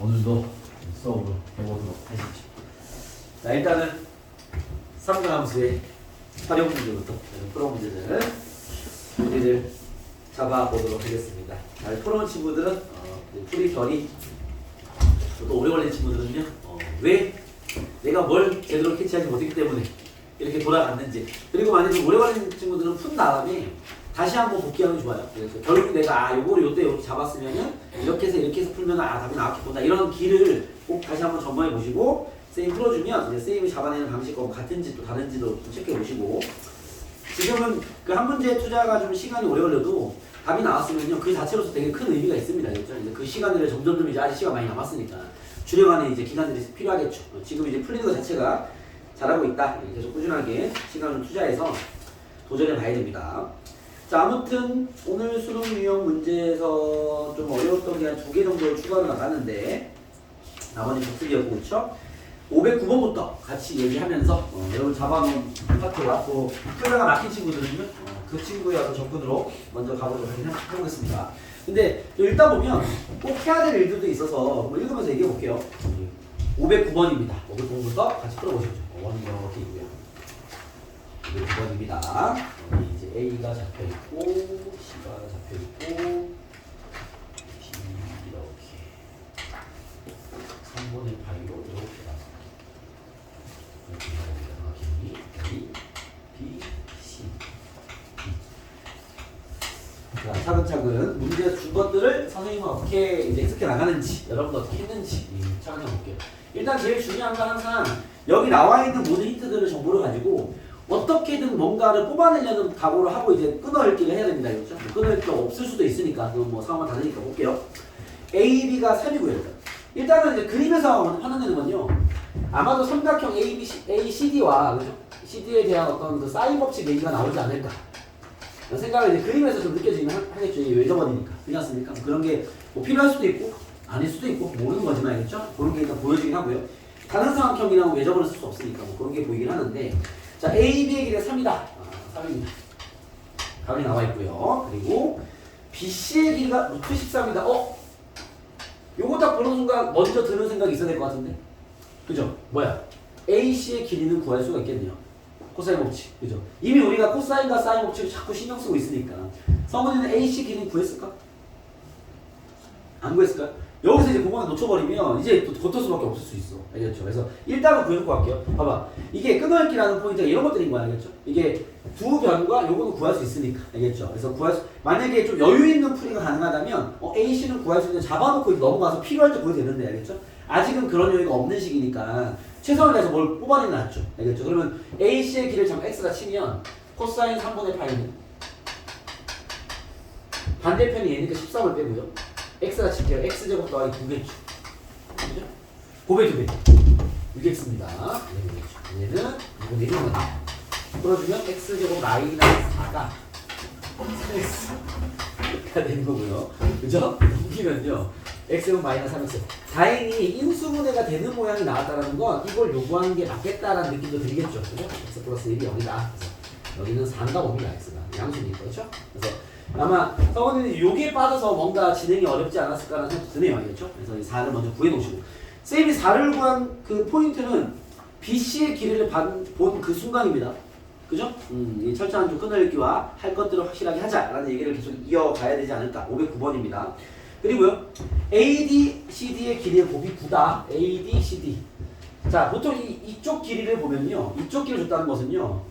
오늘도 수업을 해보도록 하시죠. 자, 일단은 삼각함수의 활용 문제부터 풀어 문제를 잡아보도록 하겠습니다. 잘 풀어온 친구들은 풀이 결이 또 오래 걸린 친구들은요 왜 내가 뭘 제대로 캐치하지 못했기 때문에 이렇게 돌아갔는지, 그리고 만약에 오래 걸린 친구들은 푼 다음에 다시 한번 복귀하면 좋아요. 그래서 결국 내가 요거를 요때 이렇게 잡았으면은 이렇게 해서 풀면 답이 나왔겠구나, 이런 길을 꼭 다시 한번 점검해 보시고, 쌤이 풀어주면 이제 쌤이 잡아내는 방식과 같은지 또 다른지도 좀 체크해 보시고, 지금은 그 한 문제에 투자가 좀 시간이 오래 걸려도 답이 나왔으면요 그 자체로서 되게 큰 의미가 있습니다. 그렇죠? 이제 그 시간을 점점 이제 아직 시간 많이 남았으니까 줄여가는 이제 기간들이 필요하겠죠. 지금 이제 풀리는 것 자체가 잘하고 있다. 계속 꾸준하게 시간을 투자해서 도전해 봐야 됩니다. 자, 아무튼 오늘 수능 유형 문제에서 좀 어려웠던 게 한 2개 정도 추가로 나갔는데 나머지 복습이었고, 그렇죠? 509번부터 같이 얘기하면서 여러분 잡아놓은 파트와 또 표가가 막힌 친구들은요 그 친구의 어떤 접근으로 먼저 가보도록 해보겠습니다. 근데 일단 보면 꼭 해야 될 일들도 있어서 한번 읽으면서 얘기해 볼게요. 509번입니다. 509번부터 같이 풀어보시죠. 원이 이렇게 있고요. 509번입니다. 이제 A가 잡혀있고 C가 잡혀있고 B 이렇게 3분의 8로 이렇게 나서 A, B, C, D. 자, 차근차근 문제에서 준 것들을 선생님은 어떻게 이제 해석해 나가는지, 여러분도 어떻게 했는지 차근차근 볼게요. 일단 제일 중요한 건 항상 여기 나와 있는 모든 힌트들을 정보를 가지고 어떻게든 뭔가를 뽑아내려는 각오를 하고 이제 끊어읽기를 해야 됩니다. 그렇죠? 끊어읽기가 없을 수도 있으니까 그건 뭐 상황은 다르니까 볼게요. A, B가 3이고요. 일단은 이제 그림에서 환원되는 건요, 아마도 삼각형 A, C, D와 그죠? CD에 대한 어떤 그 사인 법칙 얘기가 나오지 않을까 생각을 이제 그림에서 좀 느껴지긴 하겠죠. 외져버리니까. 그렇지 않습니까? 그런 게 뭐 필요할 수도 있고 아닐 수도 있고 모르는 거지만, 알겠죠? 그런 게 일단 보여지긴 하고요. 가능삼각형이라고 외져버릴 수 없으니까 뭐 그런 게 보이긴 하는데, 자, A, B의 길이 3이다. 3입니다. 답이 나와 있고요. 그리고 B, C의 길이가 루트 13이다. 요거 딱 보는 순간 먼저 드는 생각이 있어야 될 것 같은데? 그죠? 뭐야? A, C의 길이는 구할 수가 있겠네요. 코사인 법칙. 그죠? 이미 우리가 코사인과 사인 법칙을 자꾸 신경 쓰고 있으니까. 성훈이는 A, C 길이는 구했을까? 안 구했을까요? 여기서 이제 그거만 놓쳐버리면 이제 또 겉을 수밖에 없을 수 있어. 알겠죠? 그래서 일단은 구해놓고 갈게요. 봐봐. 이게 끊어읽기라는 포인트가 이런 것들인 거야. 알겠죠? 이게 두 변과 요거는 구할 수 있으니까. 알겠죠? 그래서 만약에 좀 여유 있는 풀이가 가능하다면 A, C는 구할 수 있는 넘어가서 넘어가서 필요할 때 구해도 되는데, 알겠죠? 아직은 그런 여유가 없는 시기니까 최선을 다해서 뭘 뽑아내는 게 낫죠. 알겠죠? 그러면 A, C의 길을 잠깐 X가 치면 코사인 3분의 8는 반대편이 얘니까 13을 빼고요. X가 칠게요. X제곱 더하기 2개죠. 그죠? 곱해 2개. 6X입니다. 얘는 2분의 1은 풀어주면 X제곱 마이너스 4가 3X가 되는 거고요. 그죠? 웃기면요. X제곱 마이너스 3X. 다행히 인수분해가 되는 모양이 나왔다는 건 이걸 요구하는 게 맞겠다라는 느낌도 들겠죠. 그죠? X 플러스 1이 0이다. 여기는 4가 5입니다. X가. 양수니까. 그렇죠? 그래서 아마 성원이는 요게 빠져서 뭔가 진행이 어렵지 않았을까라는 생각도 드네요. 알겠죠? 그래서 이 4를 먼저 구해놓으시고, 쌤이 4를 구한 그 포인트는 BC의 길이를 본 그 순간입니다. 그죠? 이 철저한 좀 끊어읽기와 할 것들을 확실하게 하자라는 얘기를 계속 이어가야 되지 않을까. 509번입니다. 그리고요, AD, CD의 길이의 곱이 9다. AD, CD. 자, 보통 이쪽 길이를 보면요, 이쪽 길이를 줬다는 것은요,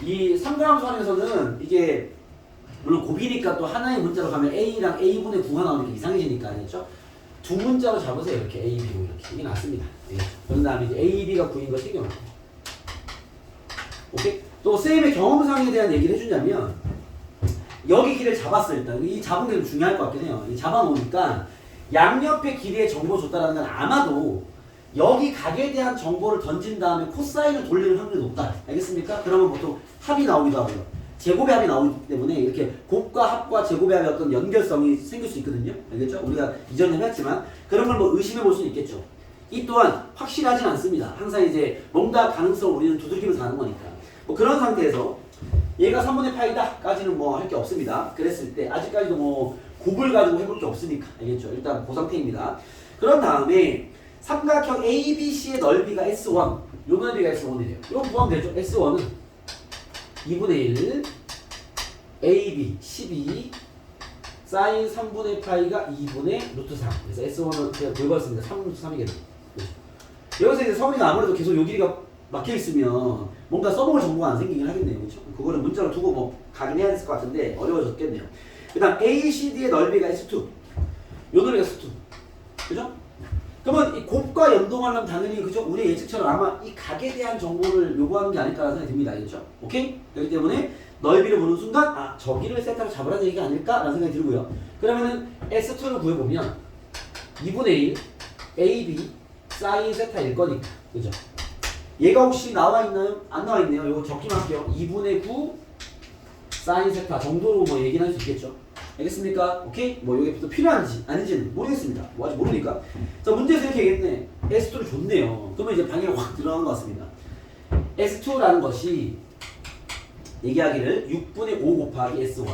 이 삼각함수 안에서는 이게 물론 곱이니까 또 하나의 문자로 가면 A랑 A분의 9가 나오니까 이상해지니까, 알겠죠? 두 문자로 잡으세요. 이렇게 A, B고 이렇게. 이게 낫습니다. 그런 다음에 이제 A, B가 9인 거 챙겨놓고. 오케이? 또 쌤의 경험상에 대한 얘기를 해주냐면, 여기 길을 잡았어요. 일단 이 잡은 게 좀 중요할 것 같긴 해요. 이 잡아놓으니까 양옆의 길이의 정보 줬다라는 건 아마도 여기 각에 대한 정보를 던진 다음에 코사인을 돌리는 확률이 높다. 알겠습니까? 그러면 보통 합이 나오기도 하고요. 제곱의 합이 나오기 때문에 이렇게 곱과 합과 제곱의 합의 어떤 연결성이 생길 수 있거든요. 알겠죠? 우리가 이전에 해봤지만 그런 걸 뭐 의심해 볼 수는 있겠죠. 이 또한 확실하진 않습니다. 항상 이제 뭔가 가능성을 우리는 두들기면서 하는 거니까. 뭐 그런 상태에서 얘가 3분의 8이다 까지는 뭐 할 게 없습니다. 그랬을 때 아직까지도 뭐 곱을 가지고 해볼 게 없으니까. 알겠죠? 일단 그 상태입니다. 그런 다음에 삼각형 ABC의 넓이가 S1, 요 넓이가 S1이래요. 이거 구하면 되죠. S1은 2분의 1 AB 12 사인 3분의 파이가 2분의 루트 3. 그래서 S1은 그냥 구해봤습니다. 3 루트 3이겠네요. 여기서 이제 서울이가 아무래도 계속 요 길이가 막혀 있으면 뭔가 써먹을 정보가 안 생기긴 하겠네요. 그렇죠? 그거를 문자로 두고 뭐 가긴 해야 될 것 같은데 어려워졌겠네요. 그 다음 ACD의 넓이가 S2. 요 넓이가 S2. 그죠? 그러면 이 곱과 연동하려면 당연히 그죠? 우리 예측처럼 아마 이 각에 대한 정보를 요구하는 게 아닐까라는 생각이 듭니다. 알겠죠? 오케이? 그렇기 때문에 넓이를 보는 순간 아 저기를 세타로 잡으라는 얘기가 아닐까라는 생각이 들고요. 그러면은 S2를 구해보면 2분의 1 AB 사인 세타일 거니까 그죠? 얘가 혹시 나와 있나요? 안 나와 있네요. 이거 적기만 할게요. 2분의 9 사인 세타 정도로 뭐 얘기는 할 수 있겠죠? 알겠습니까? 오케이? 뭐 이게 또 필요한지 아닌지는 모르겠습니다. 뭐 아직 모르니까. 자 문제에서 이렇게 얘기했네. S2를 줬네요. 그러면 이제 방향이 확 들어간 것 같습니다. S2라는 것이 얘기하기를 6분의 5 곱하기 S1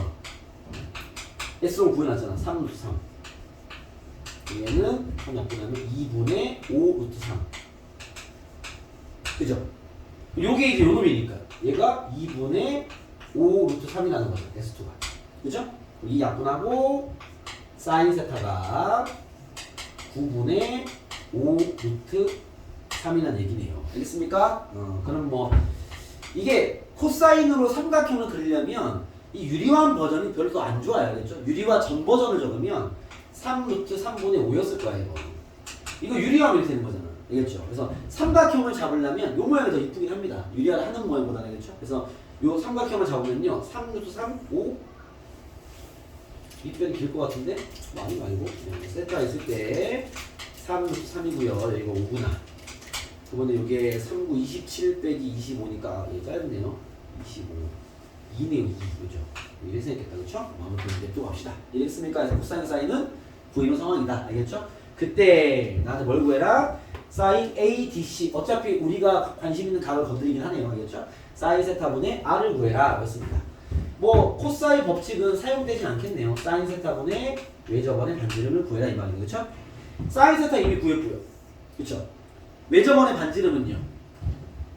S1 구해놨잖아. 3 루트 3 얘는 3 약분하면 2분의 5 루트 3 그죠? 요게 이제 요 놈이니까 얘가 2분의 5 루트 3이라는 거죠. S2가 그죠? 이 약분하고 사인 세타가 9분의 5 루트 3이라는 얘기네요. 알겠습니까? 그럼 뭐 이게 코사인으로 삼각형을 그리려면 이 유리화 버전이 별로 안 좋아요. 그렇죠? 유리화 전 버전을 적으면 3 루트 3분의 5였을 거예요. 이거 유리화하면 이렇게 되는 거잖아. 알겠죠? 그래서 삼각형을 잡으려면 요 모양이 더 이쁘긴 합니다. 유리화를 하는 모양보다는. 그렇죠? 그래서 요 삼각형을 잡으면요 3 루트 3, 5 윗변이 길 것 같은데 많이 말고 세타 있을 때 3 루트 3이고요. 여기가 5구나. 그러면 이게 3구 27 빼기 25니까 짧네요. 25 2네요. 2 그죠? 이렇게 생겼겠다. 그렇죠? 아무튼 이제 또 갑시다. 이랬습니까? 그래서 코사인 사인은 구이는 상황이다. 알겠죠? 그때 나한테 뭘 구해라? 사인 ADC 어차피 우리가 관심 있는 각을 건드리긴 하네요. 알겠죠? 사인 세타분의 R을 구해라. 그렇습니다. 뭐 코사인 법칙은 사용되지 않겠네요. 사인 세타분의 외접원의 반지름을 구해라 이 말이에요. 그렇죠? 사인 세타 이미 구했고요. 그렇죠? 외접원의 반지름은요.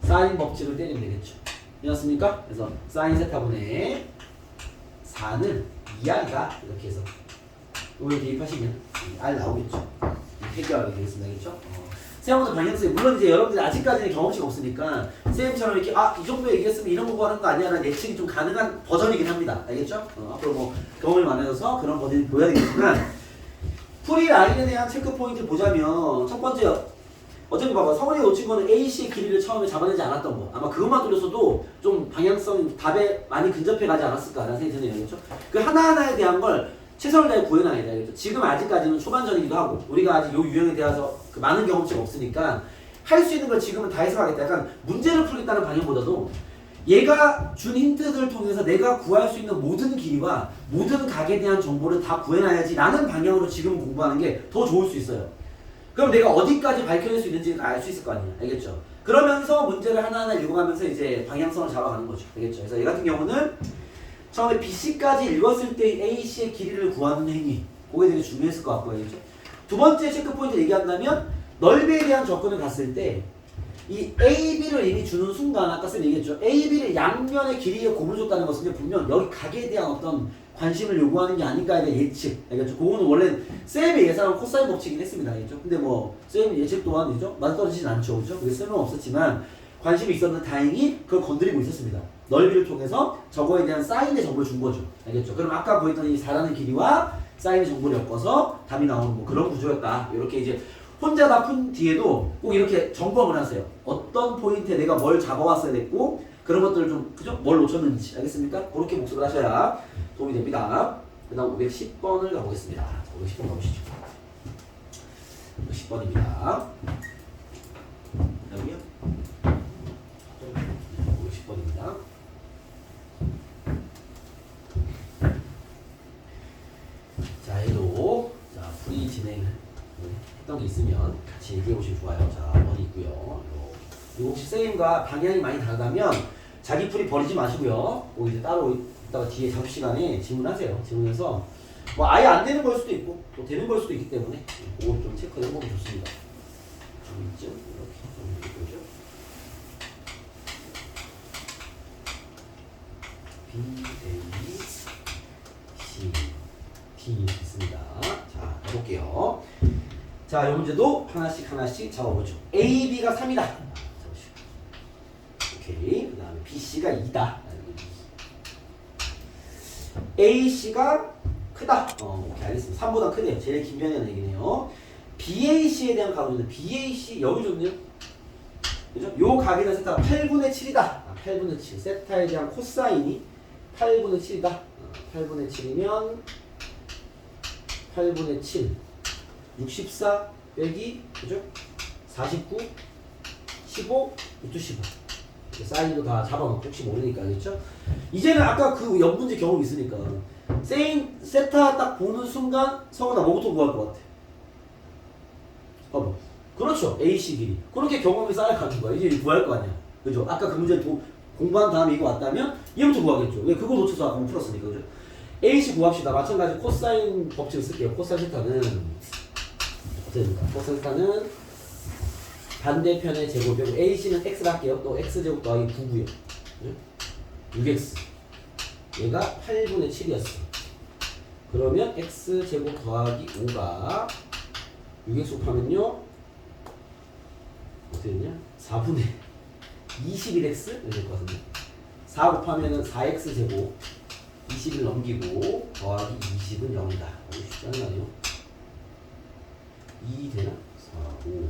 사인 법칙을 때리면 되겠죠. 이해했습니까? 그래서 사인 세타분의 4는 2R이다. 이렇게 해서 이걸 대입하시면 R 나오겠죠. 해결하게 되겠습니다. 알겠죠? 세영부터 방향성이 물론 이제 여러분들이 아직까지는 경험치가 없으니까 쌤처럼 이렇게 이 정도 얘기했으면 이런 거 하는 거 아니야 라는 예측이 좀 가능한 버전이긴 합니다. 알겠죠? 앞으로 뭐 경험이 많아져서 그런 버전이 보여야 되겠지만 풀이 라인에 대한 체크 포인트 보자면 첫 번째 어차피 봐봐 성원이가 놓친 거는 AC의 길이를 처음에 잡아내지 않았던 거 아마 그것만 뚫렸어도 좀 방향성 답에 많이 근접해 가지 않았을까라는 생각이 드네요. 그렇죠? 그 하나하나에 대한 걸 최선을 다해 구해놔야 돼. 그렇죠? 지금 아직까지는 초반전이기도 하고 우리가 아직 요 유형에 대해서 그 많은 경험치가 없으니까 할 수 있는 걸 지금은 다 해서 하겠다. 약간 문제를 풀겠다는 방향보다도 얘가 준 힌트들을 통해서 내가 구할 수 있는 모든 길이와 모든 각에 대한 정보를 다 구해놔야지 라는 방향으로 지금 공부하는 게 더 좋을 수 있어요. 그럼 내가 어디까지 밝혀낼 수 있는지 알 수 있을 거 아니에요. 알겠죠? 그러면서 문제를 하나하나 읽어가면서 이제 방향성을 잡아가는 거죠. 알겠죠? 그래서 얘 같은 경우는 처음에 BC까지 읽었을 때 AC의 길이를 구하는 행위 그게 되게 중요했을 것 같고요. 알겠죠? 두 번째 체크포인트 얘기한다면 넓이에 대한 접근을 갔을 때 이 AB를 이미 주는 순간 아까 쌤 얘기했죠. AB를 양면의 길이에 곱을 줬다는 것은 분명 여기 각에 대한 어떤 관심을 요구하는 게 아닐까에 대한 예측. 알겠죠? 그거는 원래 쌤의 예상은 코사인 법칙이긴 했습니다. 알겠죠? 근데 뭐 쌤 예측 또한 이죠 맞아떨어지진 않죠. 그죠? 그게 쌤은 없었지만 관심이 있었는데 다행히 그걸 건드리고 있었습니다. 넓이를 통해서 저거에 대한 사인의 정보를 준 거죠. 알겠죠? 그럼 아까 보였던 이 4라는 길이와 사인의 정보를 엮어서 답이 나오는 뭐 그런 구조였다. 이렇게 이제 혼자 다 푼 뒤에도 꼭 이렇게 점검을 하세요. 어떤 포인트에 내가 뭘 잡아왔어야 됐고 그런 것들을 좀 그죠? 뭘 놓쳤는지 알겠습니까? 그렇게 복습을 하셔야 도움이 됩니다. 그 다음 510번을 가보겠습니다. 510번 가보시죠. 510번입니다. 여기요? 510번입니다. 자, 얘도 자 풀이 진행 했던 게 있으면 같이 얘기해 보시면 좋아요. 자, 어디 있고요. 이거 혹시 쌤과 방향이 많이 다르다면 자기 풀이 버리지 마시고요. 이제 따로 이따가 뒤에 작업 시간에 질문하세요. 질문해서 뭐 아예 안 되는 걸 수도 있고 또 되는 걸 수도 있기 때문에 그거 좀 체크해 이렇게 해보면 좋습니다. 여기 있죠? 이렇게 보죠. B, A, C, D 있습니다. 자, 해볼게요. 자, 이 문제도 하나씩 잡아보죠. A, B가 3이다. 잡으시고. 오케이. 그 다음에 B, C가 2다. A, C가 크다. 오케이, 알겠습니다. 3보다 크네요. 제일 긴 편이라는 얘기네요. BAC에 대한 가로인데 BAC 여기 좋네요. 그죠? 요 각에 대한 세타가 8분의 7이다. 8분의 7. 세타에 대한 코사인이 8분의 7이다. 8분의 7이면 8분의 7 64 빼기 그죠? 49 15 루트 15 사인도 다 잡아놓고 혹시 모르니까 알겠죠? 이제는 아까 그 옆문제 경험 있으니까 세타 딱 보는 순간 성훈아 뭐부터 구할 것 같아? 봐봐. 그렇죠. AC 길이. 그렇게 경험이 쌓여가는 거야. 이제 구할 거 아니야. 그죠? 아까 그 문제 공부한 다음에 이거 왔다면 얘부터 구하겠죠. 왜 그거 놓쳐서 아까 풀었으니까. 그죠? AC 구합시다. 마찬가지 코사인 법칙을 쓸게요. 코사인 세타는 어떻게 됩니까? 코사인 세타는 반대편의 제곱이고 AC는 X를 할게요. 또 X제곱 더하기 9고요. 6X. 얘가 8분의 7이었어. 그러면 X제곱 더하기 5가 6X 곱하면요 어떻게 되냐? 4분의 21X 이렇게 될 것 같은데 4 곱하면은 4X제곱 20을 넘기고 더하기 20은 0이다. 쉽지 않나요? 2 되나? 4, 5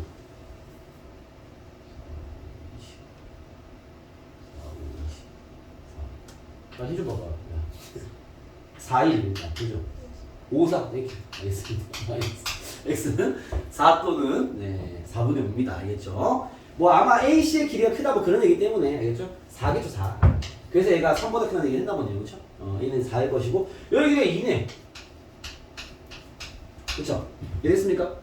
20 해줘봐봐. 4, 1입니다. 그죠? 5, 4 이렇게 알겠습니다. X는 4 또는 4분의 5입니다. 알겠죠? 뭐 아마 AC의 길이가 크다 뭐 그런 얘기 때문에 알겠죠? 4겠죠 4. 그래서 얘가 3보다 크다는 얘기 했나 보네요. 그쵸? 얘는 4일 것이고 여기가 2네. 그쵸? 이해됐습니까?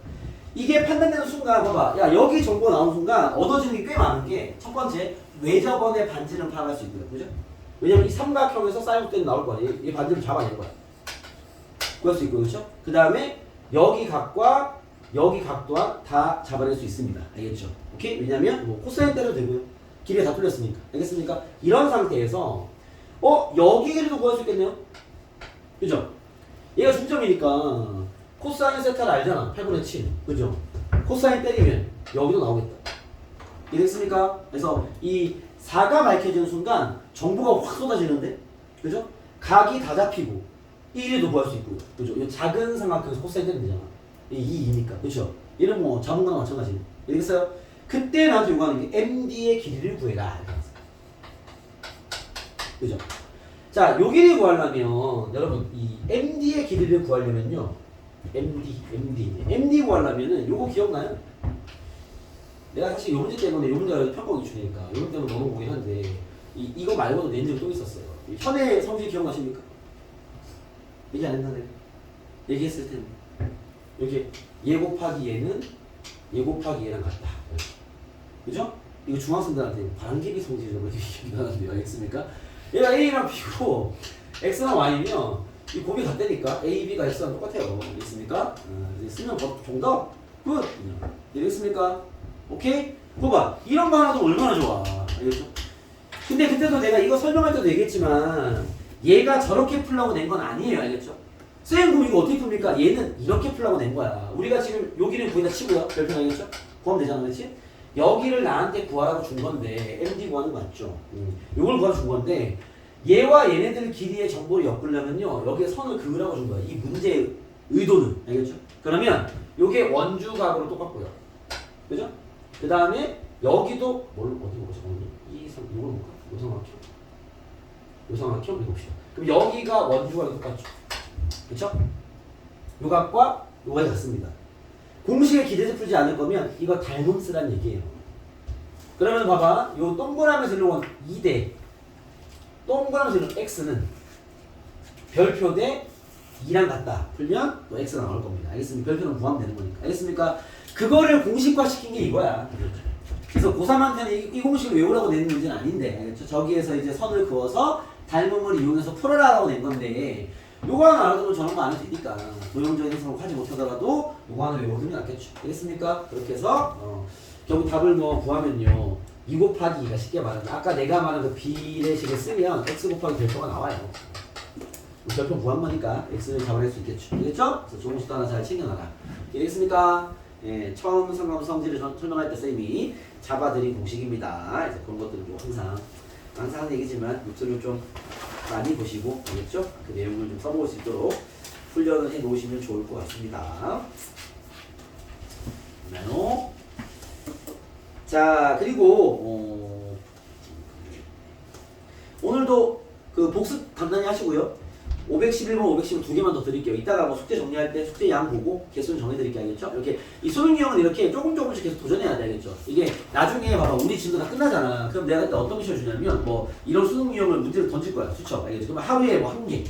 이게 판단되는 순간 봐봐. 야 여기 정보 나오는 순간 얻어지는 게 꽤 많은 게 첫 번째 외접원의 반지름 파악할 수 있고요. 그죠? 왜냐면 이 삼각형에서 사이드때는 나올 거야. 이 반지름 잡아내는 거야. 구할 수 있고 그렇죠? 그 다음에 여기 각과 여기 각 또한 다 잡아낼 수 있습니다. 알겠죠? 오케이? 왜냐면 뭐 코사인 때려도 되고요. 길이가 다 뚫렸으니까. 알겠습니까? 이런 상태에서 여기 길이도 구할 수 있겠네요? 그죠? 얘가 중점이니까 코사인 세타를 알잖아. 8분의 7. 그죠? 코사인 때리면 여기도 나오겠다. 이해됐습니까? 그래서 이 4가 밝혀지는 순간 정보가 확 쏟아지는데? 그죠? 각이 다 잡히고 1위도 구할 수 있고요. 그죠? 이 작은 삼각형에서 코사인 때리면 되잖아. 이 2니까. 그죠? 얘는 뭐 잡은 거나 마찬가지네. 알겠어요? 그때 나한테 요구하는 게 MD의 길이를 구해라. 그죠? 자, 요 길이 구하려면 여러분 이 MD의 길이를 구하려면요. MD 구하려면은 요거 기억나요? 내가 사실 요 문제 때문에 요 문제가 편곡 기준이니까 요 문제 때문에 넘어보긴 한데 이거 말고도 낸 적이 또 있었어요. 현의 성질 기억나십니까? 얘기 안 했나 내가? 얘기했을 텐데 여기 얘 곱하기 얘는 얘 곱하기 얘랑 같다. 그죠? 이거 중학생들한테 바람개비 성질이라고 얘기하는데요. 알겠습니까? 얘가 A랑 B고 X랑 Y면 이 곱이 같다니까 A, B가 X랑 똑같아요. 알겠습니까? 쓰면 정답 끝! 알겠습니까? 오케이? 봐봐. 이런 거 하나도 얼마나 좋아. 알겠죠? 근데 그때도 내가 이거 설명할 때도 얘기했지만 얘가 저렇게 풀라고 낸 건 아니에요. 알겠죠? 쌤 그럼 이거 어떻게 풉니까? 얘는 이렇게 풀라고 낸 거야. 우리가 지금 여기를 구해다 치고요. 별표 알겠죠? 구하면 되잖아. 그렇지? 여기를 나한테 구하라고 준 건데 MD 구하는 거 맞죠? 요걸 구하라고 준 건데 얘와 얘네들 길이의 정보를 엮으려면요. 여기에 선을 그으라고 준 거야. 이 문제의 의도는. 알겠죠? 그러면 요게 원주각으로 똑같고요. 그죠? 그 다음에 여기도 뭘 어디 보자. 이걸 볼까? 요삼각형. 요삼각형 이거 봅시다. 그럼 여기가 원주각이 똑같죠? 그쵸? 요 각과 요가 같습니다. 공식에 기대서 풀지 않을 거면 이거 닮음 쓰란 얘기예요. 그러면 봐봐. 요 동그라미에서 이런 2대 동그라미에서 이런 x는 별표 대 2랑 같다. 풀면 또 x가 나올 겁니다. 알겠습니까? 별표는 구하면 되는 거니까. 알겠습니까? 그거를 공식화 시킨 게 이거야. 그래서 고3한테는 이 공식을 외우라고 낸 문제는 아닌데 알겠죠? 저기에서 이제 선을 그어서 닮음을 이용해서 풀어라라고 낸 건데 요거 하나 알아두면 저런 거 안 해도 되니까 도형적인 해석을 하지 못하더라도 요거 하나 외워두면 낫겠죠. 되겠습니까? 그렇게 해서 결국 답을 뭐 구하면요 2 곱하기 2가 쉽게 말하면 아까 내가 말한 그 비례식을 쓰면 x 곱하기 별표가 나와요. 별표 구한 거니까 x를 잡아낼 수 있겠죠. 되겠죠? 그래서 조금씩 하나 잘 챙겨놔라. 되겠습니까? 예, 처음 성질을 설명할 때 쌤이 잡아드린 공식입니다. 이제 그런 것들은 좀 항상 하는 얘기지만 노트를 좀 많이 보시고 알겠죠? 그 내용을 좀 써볼 수 있도록 훈련을 해 놓으시면 좋을 것 같습니다. 그러면 자 그리고 오늘도 그 복습 간단히 하시고요. 511번, 510번 두 개만 더 드릴게요. 이따가 뭐 숙제 정리할 때 숙제 양 보고 개수는 정해드릴게요. 알겠죠? 이렇게 이 수능 유형은 이렇게 조금씩 계속 도전해야 돼. 알겠죠? 이게 나중에 봐봐 우리 진도 다 끝나잖아. 그럼 내가 그때 어떤 미션을 주냐면 뭐 이런 수능 유형을 문제를 던질 거야. 수첩. 알겠죠? 그러면 하루에 뭐 한 개.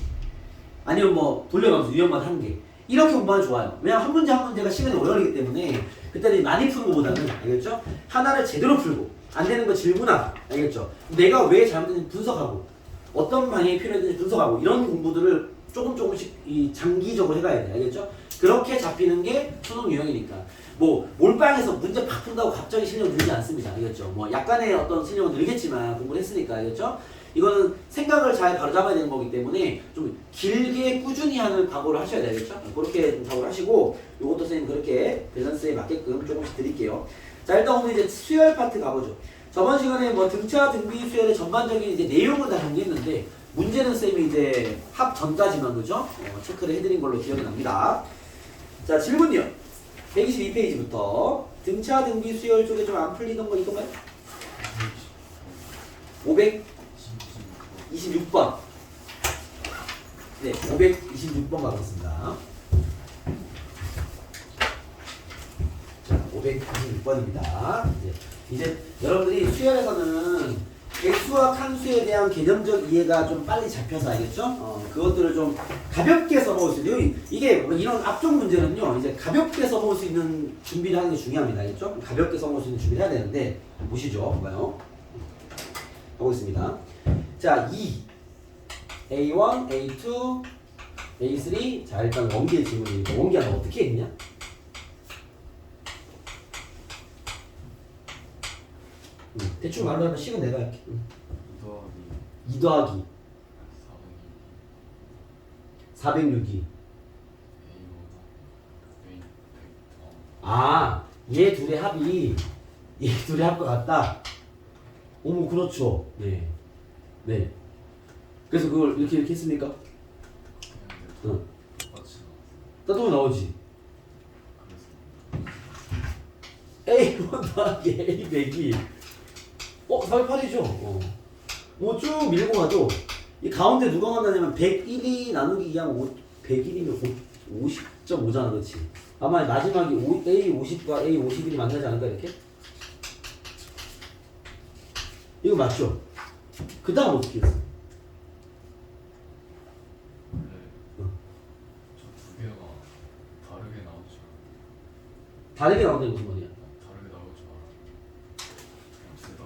아니면 뭐 돌려가면서 유형만 한 개. 이렇게 공부하면 좋아요. 왜냐면 한 문제 한 문제가 시간이 오래 걸리기 때문에 그때는 많이 푸는 것보다는 알겠죠? 하나를 제대로 풀고 안 되는 거 질문하고 알겠죠? 내가 왜 잘못했는지 분석하고 어떤 방향이 필요했는지 분석하고 이런 공부들을 조금씩 이 장기적으로 해가야 돼. 알겠죠? 그렇게 잡히는 게 수능 유형이니까. 뭐 몰빵해서 문제 팍 푼다고 갑자기 실력 늘지 않습니다. 알겠죠? 뭐 약간의 어떤 실력은 늘겠지만 공부를 했으니까. 알겠죠? 이거는 생각을 잘 바로잡아야 되는 거기 때문에 좀 길게 꾸준히 하는 각오를 하셔야 되겠죠? 그렇게 좀 각오를 하시고 요것도 선생님 그렇게 밸런스에 맞게끔 조금씩 드릴게요. 자 일단 오늘 이제 수열 파트 가보죠. 저번 시간에 뭐 등차 등비 수열의 전반적인 이제 내용을 다 정리했는데 문제는 쌤이 이제 합 전까지만 그죠? 체크를 해드린 걸로 기억이 납니다. 자 질문이요. 122페이지부터 등차 등비 수열 쪽에 좀 안 풀리던 거 이건가요? 526번. 네, 526번 가겠습니다. 자, 526번입니다. 이제 여러분들이 수열에서는 개수와 칸수에 대한 개념적 이해가 좀 빨리 잡혀서 알겠죠? 그것들을 좀 가볍게 써먹을 수 있는 이게 뭐 이런 앞쪽 문제는요 이제 가볍게 써먹을 수 있는 준비를 하는 게 중요합니다. 알겠죠? 가볍게 써먹을 수 있는 준비를 해야 되는데 보시죠. 봐요. 보겠습니다. 자, 2 A1, A2, A3 자 일단 원기의 질문이니까 원기 하나 어떻게 했냐? 대충 말로 하면 식은 내가 할게. 2 더하기 406이 얘 둘의 합이 얘 둘의 합과 같다. 어머 그렇죠. 네. 네. 그래서 그걸 이렇게 했습니까? 응. 따뜻하게 나오지. A1 더하기 A100이 408이죠. 뭐 쭉 밀고 가도 이 가운데 누가 만나냐면 101이 나누기 2하면 101이면 50.5잖아. 그렇지? 아마 마지막에 A50과 A51이 만나지 않을까 이렇게? 이거 맞죠? 그 다음 어떻게 했어? 저 두 개가 다르게 나오죠. 다르게 나온다는 무슨 말이야? 다르게 나오죠. 둘 다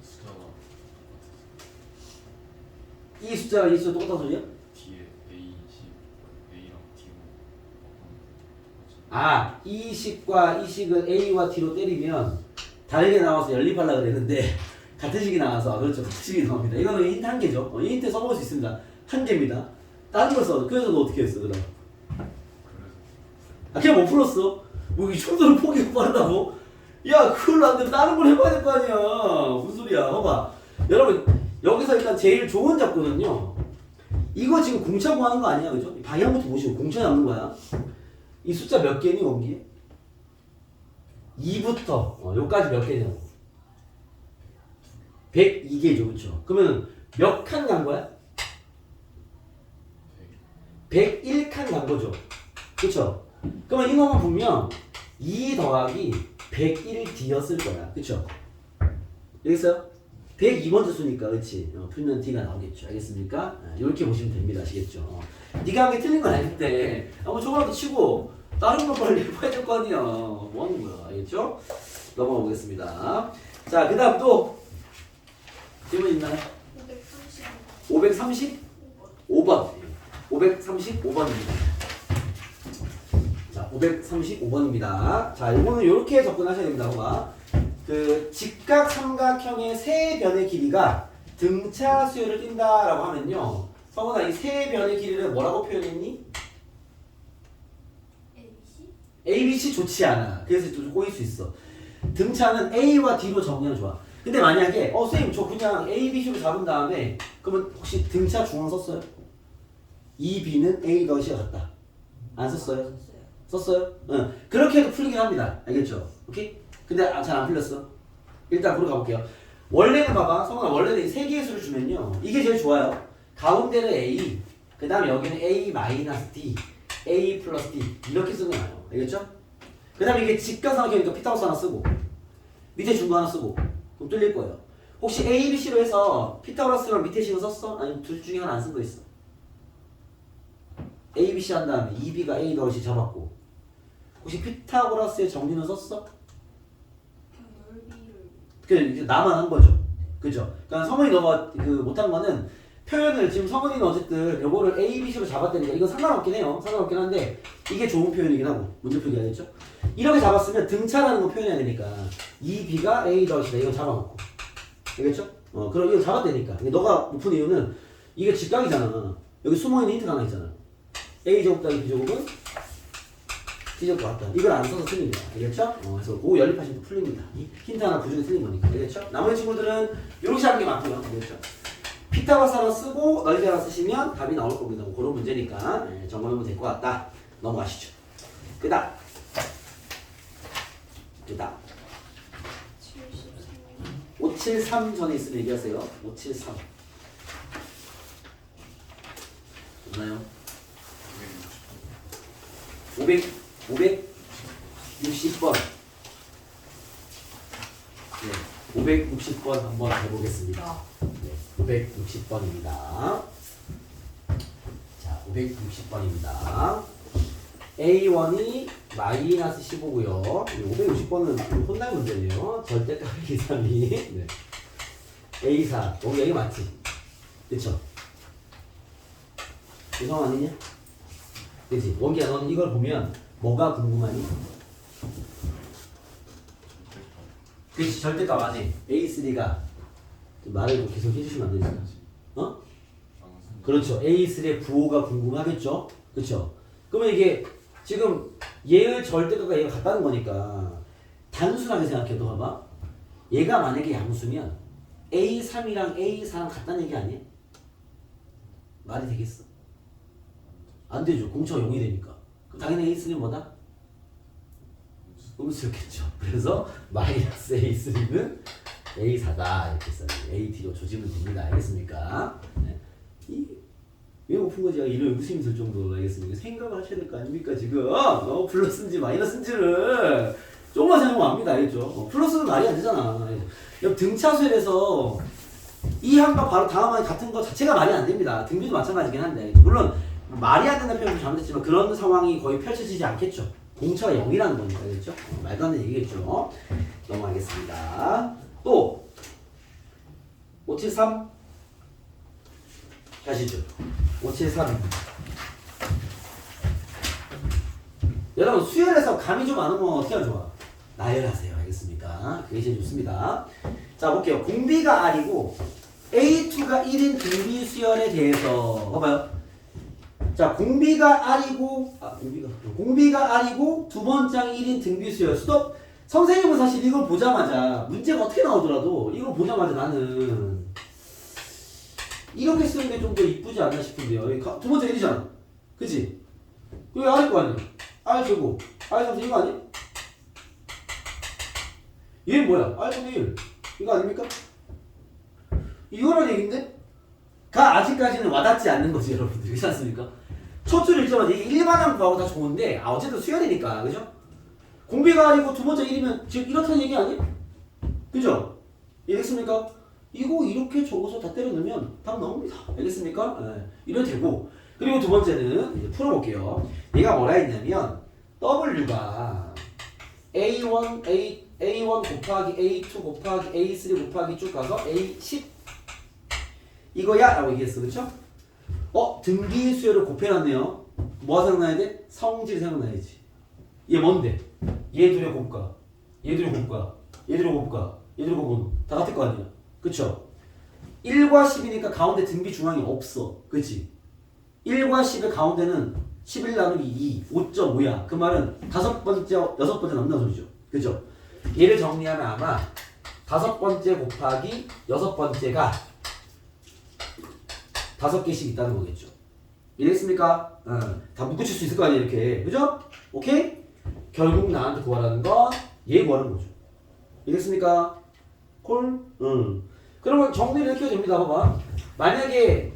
숫자가 똑같았어요. 이 숫자가 이 숫자 똑같은 소리야? 뒤에 A10, A랑 D로 이 식과 이 식을 A와 D로 때리면 다르게 나와서 연립하려고 그랬는데 같은 식이 나와서 그렇죠. 같은 식이 나옵니다. 이거는 힌트 한 개죠. 이 힌트 써먹을 수 있습니다. 한 개입니다. 다른 걸 써. 그래서 너 어떻게 했어? 그럼? 그냥 못 풀었어. 뭐 이 정도로 포기가 빠르다고? 야 그걸로 안 되면 다른 걸 해봐야 될 거 아니야. 무슨 소리야. 봐봐. 여러분 여기서 일단 제일 좋은 작고는요. 이거 지금 공차 구하는 거 아니야. 그죠? 방향부터 보시고 공차 잡는 거야. 이 숫자 몇 개니 원기에? 2부터 여기까지 몇 개냐고. 102개죠. 그렇죠? 그러면 몇 칸 간 거야? 101칸 간 거죠. 그렇죠? 그러면 이거만 보면 2 더하기 101D였을 거야. 그렇죠? 여기 있어요? 102번째 수니까 그렇지? 풀면 D가 나오겠죠. 알겠습니까? 이렇게 보시면 됩니다. 아시겠죠? 네가 한 게 틀린 건 아닐 때 한번 저거라도 치고 다른 거 빨리 해봐야 될 거 아니야. 뭐 하는 거야. 알겠죠? 넘어가 보겠습니다. 자, 그 다음 또 질문 있나요? 535번. 535번입니다. 자, 535번입니다. 자, 이거는 이렇게 접근하셔야 됩니다. 봐봐. 그 직각 삼각형의 세 변의 길이가 등차 수열을 띈다라고 하면요. 성훈아, 이 세 변의 길이를 뭐라고 표현했니? ABC? ABC 좋지 않아. 그래서 좀 꼬일 수 있어. 등차는 A와 D로 정리하면 좋아. 근데 만약에 선생님 저 그냥 A, B, C로 잡은 다음에 그러면 혹시 등차 중앙 썼어요? 2B는 A 더 C가 같다. 안 썼어요? 썼어요? 응. 그렇게 해도 풀리긴 합니다. 알겠죠? 오케이? 근데 잘 안 풀렸어. 일단 보러 가볼게요. 원래는 봐봐. 성훈아, 원래는 세 개의 수를 주면요. 이게 제일 좋아요. 가운데는 A, 그 다음에 여기는 A 마이너스 D, A 플러스 D 이렇게 쓰는 거 나요. 알겠죠? 그 다음에 이게 직각삼각형이니까 피타고라스 하나 쓰고 밑에 준 거 하나 쓰고 그럼 뚫릴 거예요. 혹시 A, B, C로 해서 피타고라스랑 밑에 식은 썼어? 아니면 둘 중에 하나 안 쓴 거 있어? A, B, C 한 다음에 2B가 A 더시 잡았고 혹시 피타고라스의 정리는 썼어? 그냥 넓이를 그 이제 나만 한 거죠. 그죠? 그러니까 성훈이 너가 그 못한 거는 표현을 지금 성훈이는 어쨌든 요거를 A, B, C로 잡았다니까 이건 상관없긴 해요. 상관없긴 한데 이게 좋은 표현이긴 하고 문제 풀기 알겠죠? 이렇게 잡았으면 등차라는 거 표현해야 되니까 2B가 A 더시다 이거 잡아놓고 알겠죠? 그럼 이거 잡았다니까. 너가 못 푼 이유는 이게 직각이잖아. 여기 숨어있는 힌트가 하나 있잖아. A제곱 더하기 B제곱은 C제곱 같다. 이걸 안 써서 틀립니다. 알겠죠? 그래서 그거 연립하시면 풀립니다. 이 힌트 하나 부중에 틀린 거니까. 알겠죠? 나머지 친구들은 이렇게 하는 게 맞고요. 알겠죠? 피타고라스 하나 쓰고 넓이 하나 쓰시면 답이 나올 겁니다. 뭐 그런 문제니까 점검하면 될 것 같다. 넘어가시죠. 그다음 73 573 전에 있으면 얘기하세요. 573 없나요? 560번. 네, 560번 한번 해보겠습니다. 네, 560번입니다. 자, 560번입니다. A1이 마이너스 15고요. 560번은 혼날 문제네요. 절대값 계산이. 네. A4. 여기 맞지? 그쵸? 이상 아니냐? 그치? 원기야, 너는 이걸 보면 뭐가 궁금하니? 그치? 절대값 아니? A3가 말을 계속 해주시면 안 되니까. 그렇죠. A3의 부호가 궁금하겠죠? 그쵸? 그러면 이게 지금 얘의 절대값과 얘가 같다는 거니까 단순하게 생각해도 봐봐. 얘가 만약에 양수면 A3이랑 A4랑 같다는 얘기 아니야? 말이 되겠어? 안 되죠. 공차가 0이 되니까. 그럼 당연히 A3는 뭐다? 음수였겠죠. 그래서 마이너스 A3는 A4다 이렇게 써요. AT로 조지면 됩니다. 알겠습니까? 네. 왜 오픈 거지? 이런 의심이 들 정도로 알겠습니까? 생각을 하셔야 될 거 아닙니까 지금? 플러스인지 마이너스인지를 조금만 생각하면 압니다. 알겠죠? 플러스는 말이 안 되잖아. 등차수열에서 이 항과 바로 다음 항이 같은 거 자체가 말이 안 됩니다. 등비도 마찬가지긴 한데 물론 말이 안 된다는 표현도 잘못했지만 그런 상황이 거의 펼쳐지지 않겠죠. 공차가 0이라는 거니까. 알겠죠? 말도 안 되는 얘기겠죠. 넘어가겠습니다. 또 573 가시죠. 573 여러분 수열에서 감이 좀 안 오면 어떻게 하면 좋아? 나열하세요. 알겠습니까? 그게 제일 좋습니다. 자 볼게요. 공비가 R이고 A2가 1인 등비 수열에 대해서 봐봐요. 자 공비가 R이고 공비가 R이고 두 번째 항이 1인 등비 수열 스톱. 선생님은 사실 이걸 보자마자 문제가 어떻게 나오더라도 이걸 보자마자 나는 이렇게 쓰는 게 좀 더 이쁘지 않나 싶은데요. 두 번째 1이잖아. 그치? 그게 R일 거 아니야? R 제곱 R 3 이거 아니야? 얘는 뭐야? R 1 이거 아닙니까? 이거란 얘기인데? 가 아직까지는 와닿지 않는 거지 여러분들. 그렇지 않습니까? 첫 줄 읽자마자 이게 일반항 구하고 다 좋은데 어쨌든 수열이니까 그죠? 공비가 아니고 두 번째 1이면 지금 이렇다는 얘기 아니야? 그죠? 이해됐습니까? 이거 이렇게 적어서 다 때려 넣으면 답 나옵니다. 알겠습니까? 네. 이래도 되고. 그리고 두 번째는 이제 풀어볼게요. 얘가 뭐라 했냐면 W가 A1 곱하기 A2 곱하기 A3 곱하기 쭉 가서 A10 이거야 라고 얘기했어. 그쵸? 등비 수열을 곱해놨네요. 뭐가 생각나야 돼? 성질이 생각나야지. 얘 뭔데? 얘 둘의 곱과 얘 둘의 곱과 얘 둘의 곱과 얘 둘의 곱은 다 같을 거 아니야. 그쵸? 1과 10이니까 가운데 등비 중앙이 없어. 그치? 1과 10의 가운데는 11 나누기 2, 5.5야. 그 말은 다섯 번째, 여섯 번째 남는 소리죠. 그죠? 얘를 정리하면 아마 다섯 번째 곱하기 여섯 번째가 다섯 개씩 있다는 거겠죠. 이해했습니까? 다 묶어칠 수 있을 거 아니에요, 이렇게. 그죠? 오케이? 결국 나한테 구하라는 건 얘 구하는 거죠. 이해했습니까? 콜? 그러면 정리를 이렇게 해도 됩니다. 봐봐. 만약에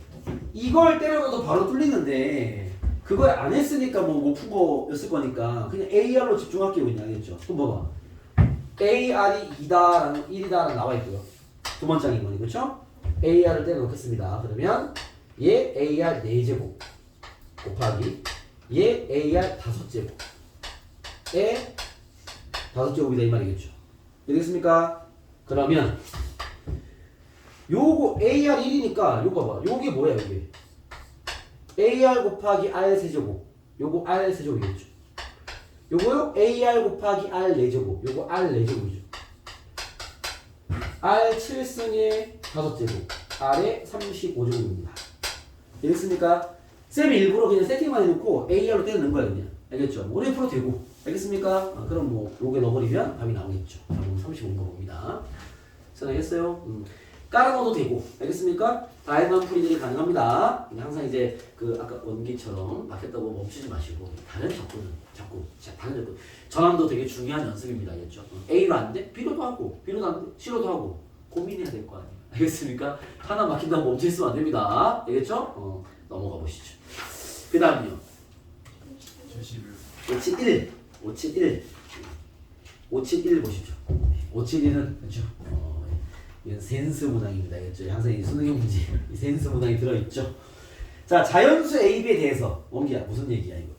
이걸 때려놔도 바로 뚫리는데 그걸 안 했으니까 뭐 못 푼 거였을 거니까 그냥 AR로 집중할게요. 그냥 알겠죠? 그럼 봐봐. AR이 2다라는 1이다라는 나와 있고요. 두 번째 장인 거니 그렇죠? AR을 때려 놓겠습니다. 그러면 얘 AR 4제곱 곱하기 얘 AR 5제곱에 5제곱이다 이 말이겠죠. 되겠습니까? 그러면 요거 AR 1이니까 요거 봐봐. 요게 뭐야 요게? AR 곱하기 R 세제곱. 요거 R 세제곱이겠죠. 요거요 AR 곱하기 R 4제곱. 요거 R 4제곱이죠. R 7승의 5제곱. R의 35제곱입니다. 되겠습니까? 쌤이 일부러 그냥 세팅만 해놓고 AR로 때려 넣은 거야 그냥. 알겠죠? 오래 풀어도 되고. 알겠습니까? 그럼 뭐 요게 넣어버리면 답이 나오겠죠. 답은 35번 봅니다. 생각했어요? 깔아넣어도 되고. 알겠습니까? 다양한 풀이들이 가능합니다. 항상 이제 그 아까 원기처럼 막혔다고 멈추지 마시고 다른 접근은 자꾸 다른 접근. 전환도 되게 중요한 연습입니다. 알겠죠? A로 안 돼? B로도 하고 B로도 안 돼? C로도 하고 고민해야 될 거 아니에요. 알겠습니까? 하나 막힌다고 멈추시면 안 됩니다. 알겠죠? 넘어가 보시죠. 그 다음요. 71 571 571 보시죠. 571은 그렇죠. 이건 센스 문항입니다. 알겠죠? 항상 이 수능의 문제 이 센스 문항이 들어있죠. 자, 자연수 AB에 대해서 원기야 무슨 얘기야 이거?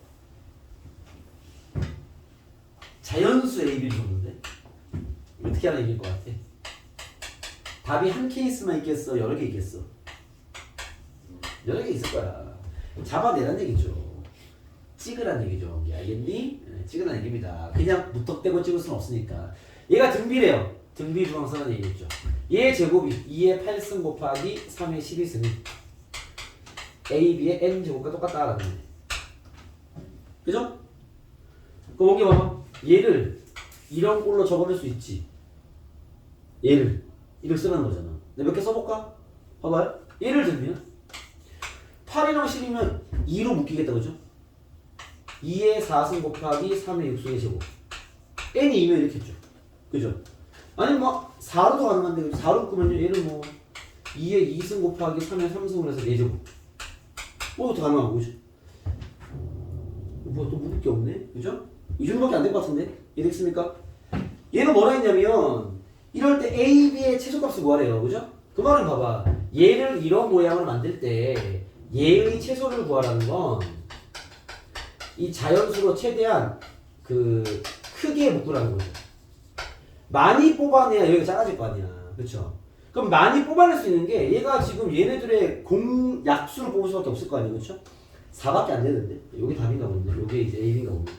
자연수 AB를 줬는데 어떻게 하나 얘기일 것 같아? 답이 한 케이스만 있겠어? 여러 개 있겠어? 여러 개 있을 거야. 잡아내란 얘기죠. 찍으란 얘기죠. 원기 알겠니? 찍으란 얘기입니다. 그냥 무턱대고 찍을 수는 없으니까. 얘가 등비래요. 등비 중앙선은 얘기했죠. 얘 제곱이 2의 8승 곱하기 3의 12승이 AB의 N제곱과 똑같다라는 거예요. 그죠? 그럼 여기 봐봐. 얘를 이런 꼴로 적어낼 수 있지. 얘를 이렇게 쓰라는 거잖아. 내가 몇 개 써볼까? 봐봐요. 얘를 들면 8이랑 10이면 2로 묶이겠다. 그죠? 2의 4승 곱하기 3의 6승의 제곱. N이 2면 이렇게 했죠. 그죠? 아니 뭐 4로도 가능한데 4로 끄면요 얘는 뭐 2의 2승 곱하기 3의 3승을 해서 4제곱 뭐부터 가능하고 그죠? 뭐 또 묶을 게 없네 그죠? 이 정도밖에 안 될 것 같은데 이해됐습니까? 얘는 뭐라 했냐면 이럴 때 A, B의 최소값을 구하래요 그죠? 그 말은 봐봐 얘를 이런 모양으로 만들 때 얘의 최소를 구하라는 건 이 자연수로 최대한 그 크게 묶으라는 거죠. 많이 뽑아내야 여기가 작아질 거 아니야. 그쵸? 그럼 많이 뽑아낼 수 있는 게 얘가 지금 얘네들의 공약수를 뽑을 수밖에 없을 거 아니에요. 그쵸? 4밖에 안 되는데. 요게 답인가 본데. 요게 이제 A인가 봅니다.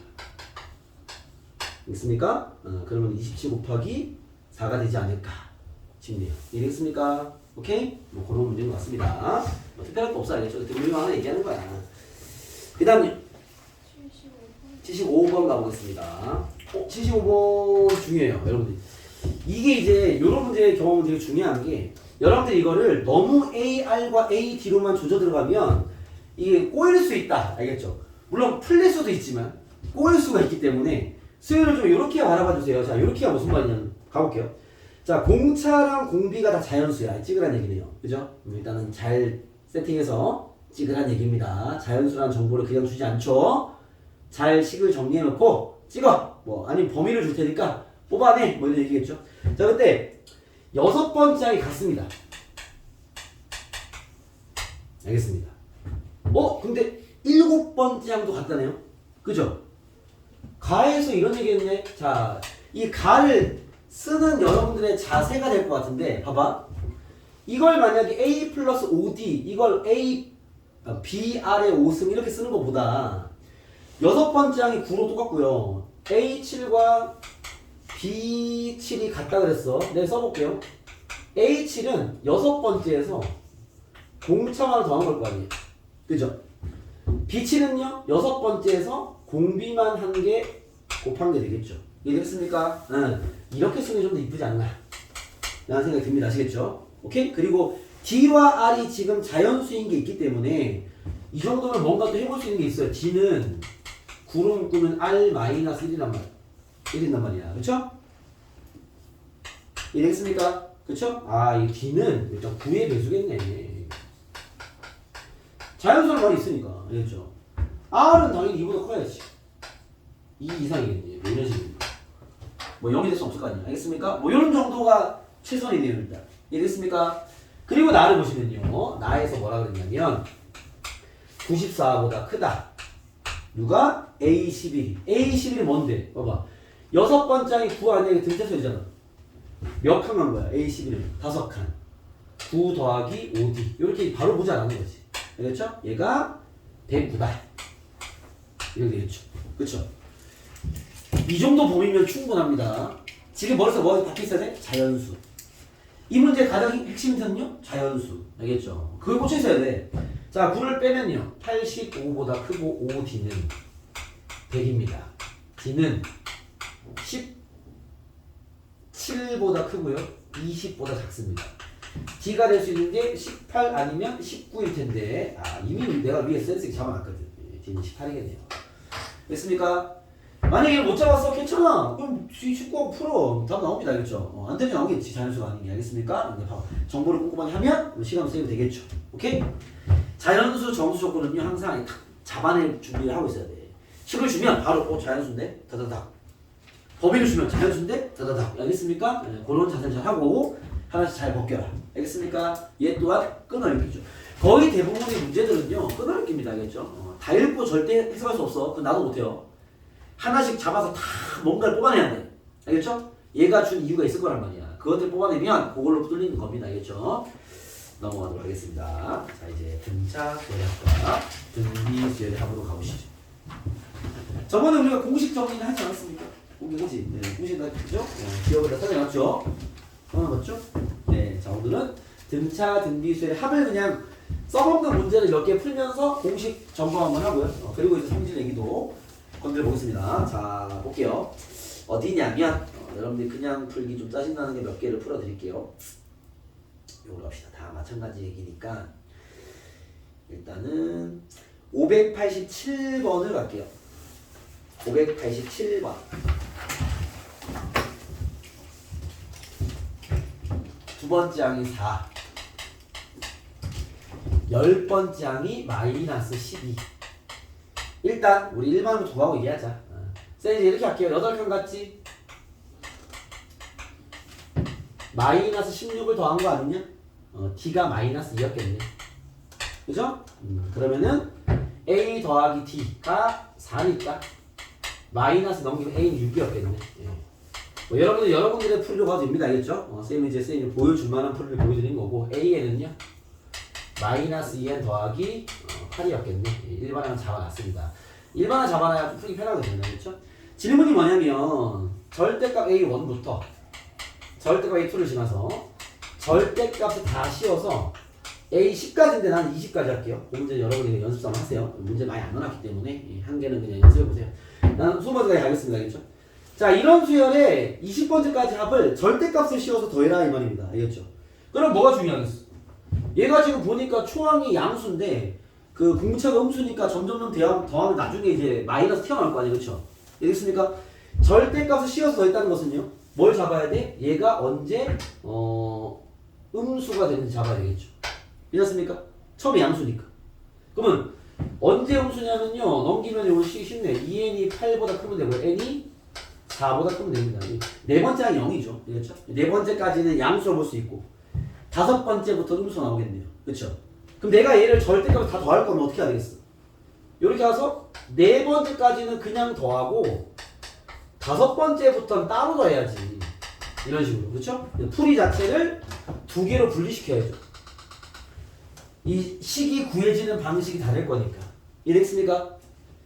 있습니까? 그러면 27 곱하기 4가 되지 않을까 싶네요. 이해됐습니까? 오케이? 뭐 그런 문제인 것 같습니다. 뭐 특별할 거 없어 알겠죠? 등급만 하나 얘기하는 거야. 그 다음에 75번 가보겠습니다. 75번 중요해요, 여러분들. 이게 이제 이런 문제의 경험은 되게 중요한 게 여러분들 이거를 너무 AR과 AD로만 조져 들어가면 이게 꼬일 수 있다, 알겠죠? 물론 풀릴 수도 있지만 꼬일 수가 있기 때문에 수요를 좀 이렇게 바라봐 주세요. 자, 이렇게가 무슨 말이냐면 가볼게요. 자, 공차랑 공비가 다 자연수야. 찍으란 얘기네요, 그죠? 일단은 잘 세팅해서 찍으란 얘기입니다. 자연수라는 정보를 그냥 주지 않죠. 잘 식을 정리해놓고 찍어! 뭐 아니면 범위를 줄 테니까 뽑아내! 뭐 이런 얘기겠죠. 자 근데 6번째 항이 같습니다. 알겠습니다. 근데 7번째 항도 같다네요. 그죠? 가에서 이런 얘기했네. 자, 이 가를 쓰는 여러분들의 자세가 될 것 같은데 봐봐. 이걸 만약에 A 플러스 OD 이걸 A B, R의 5승 이렇게 쓰는 것보다 여섯 번째 항이 9로 똑같고요. A7과 B7이 같다 그랬어. 내가 써볼게요. A7은 여섯 번째에서 공차만을 더한 걸 거 아니에요. 그죠? B7은요, 여섯 번째에서 공비만 한 개 곱한 게 되겠죠. 이해됐습니까? 응. 이렇게 쓰는 게 좀 더 이쁘지 않나? 라는 생각이 듭니다. 아시겠죠? 오케이? 그리고 D와 R이 지금 자연수인 게 있기 때문에 이 정도면 뭔가 또 해볼 수 있는 게 있어요. D는 9로 묶으면 R-1이란 말이야. 1인단 말이야. 그쵸? 이해됐습니까? 그쵸? 아, 이 D는 일단 9의 배수겠네. 자연수란 말이 있으니까. 알겠죠? R은 당연히 2보다 커야지. 2 이상이겠네. 뭐 이런 식으로. 뭐 0이 될 수 없을 거 아니야. 알겠습니까? 뭐 이런 정도가 최선이네요. 일단. 이해됐습니까? 그리고 나를 보시면요. 나에서 뭐라 그랬냐면 94보다 크다. 누가? A11. A11이 뭔데? 봐봐. 여섯 번째 항이 9 아니야? 등차수잖아. 몇 칸 간 거야? A11은 5칸. 9 더하기 5D. 이렇게 바로 보지 않는 거지. 알겠죠? 얘가 109다. 이렇게 되겠죠. 그쵸? 이 정도 범위면 충분합니다. 지금 머릿속에 뭐 박혀 있어야 돼? 자연수. 이 문제의 가장 핵심 힌트는요? 자연수. 알겠죠? 그걸 꽂혀 있어야 돼. 자, 9를 빼면요. 85보다 크고 5D는 100입니다. D는 17보다 크고요. 20보다 작습니다. D가 될 수 있는 게 18 아니면 19일 텐데, 아, 이미 내가 위에 센스 잡아놨거든. D는 18이겠네요. 됐습니까? 만약에 못 잡았어? 괜찮아. 그럼 19하고 풀어. 답 나옵니다. 알겠죠? 안 되면 나오겠지. 자연수가 아닌 게. 알겠습니까? 이제 봐봐. 정보를 꼼꼼하게 하면 시간 세이브 되겠죠. 오케이? 자연수 정수 조건은요, 항상 딱 잡아낼 준비를 하고 있어야 돼. 식을 주면 바로, 자연수인데? 다다닥. 범위를 주면 자연수인데? 다다닥. 알겠습니까? 네, 그런 자세를 잘 하고, 하나씩 잘 벗겨라. 알겠습니까? 얘 또한 끊어읽기죠. 거의 대부분의 문제들은요, 끊어읽기입니다. 알겠죠? 다 읽고 절대 해석할 수 없어. 그건 나도 못해요. 하나씩 잡아서 다 뭔가를 뽑아내야 돼. 알겠죠? 얘가 준 이유가 있을 거란 말이야. 그것들 뽑아내면 그걸로 뚫리는 겁니다. 알겠죠? 넘어가도록 하겠습니다. 자, 이제 등차 수열합과 등비 수열의 합으로 가보시죠. 저번에 우리가 공식 정리는 하지 않았습니까? 그지? 네, 공식 다 그죠? 기억을 다 써내놨죠? 맞죠? 네, 자, 오늘은 등차 등비 수열의 합을 그냥 써먹는 문제를 몇 개 풀면서 공식 점검 한번 하고요. 그리고 이제 성질 얘기도 건드려 보겠습니다. 자, 볼게요. 어디냐면 여러분들이 그냥 풀기 좀 짜증나는 게 몇 개를 풀어 드릴게요. 요걸로 합시다. 다 마찬가지 얘기니까 일단은 587번을 갈게요. 587번. 두 번째 항이 4. 10번째 항이 마이너스 12. 일단 우리 일반으로 도하고 얘기하자. 쌤 이제 이렇게 할게요. 8칸 같지? 마이너스 16을 더한 거 아니냐? D가 마이너스 2였겠네. 그죠? 그러면은 A 더하기 D가 4니까 마이너스 넘기면 A는 6이었겠네. 예. 뭐 여러분들의 풀이로 가도 됩니다. 알겠죠? 쌤이 이제 쌤이 보여줄 만한 풀이를 보여드린 거고 A에는요 마이너스 2n 더하기 8이었겠네. 일반항은 잡아놨습니다. 일반항 잡아놔야 좀 풀기 편하거든요. 그렇죠? 질문이 뭐냐면 절대값 A1부터 절대값 A2를 지나서 절대값을 다 씌워서 A10까지인데 나는 20까지 할게요. 그 문제 여러분이 연습 삼아 하세요. 문제 많이 안 넣어놨기 때문에 한 개는 그냥 연습해보세요. 나는 20번째까지 가겠습니다. 알겠죠? 자, 이런 수열에 20번째까지 합을 절대값을 씌워서 더해라 이 말입니다. 알겠죠? 그럼 뭐가 중요하겠어? 얘가 지금 보니까 초항이 양수인데 그 공차가 음수니까 점점점 더하면 나중에 이제 마이너스 튀어나올 거 아니에요. 그렇죠? 알겠습니까? 절대값을 씌워서 더했다는 것은요. 뭘 잡아야 돼? 얘가 언제 음수가 되는지 잡아야 되겠죠. 이해했습니까? 처음에 양수니까. 그러면 언제 음수냐면요. 넘기면 이거 쉽네. 2n이 8보다 크면 되고 n이 4보다 크면 됩니다. 네 번째가 0이죠. 그렇죠? 네 번째까지는 양수로 볼 수 있고 다섯 번째부터 음수 나오겠네요. 그렇죠? 그럼 내가 얘를 절대값을 다 더할 거면 어떻게 해야 되겠어? 이렇게 해서 네 번째까지는 그냥 더하고 다섯 번째부터는 따로 더해야지. 이런 식으로. 그렇죠? 풀이 자체를 두 개로 분리시켜야죠. 이 식이 구해지는 방식이 다를 거니까. 이해됐습니까?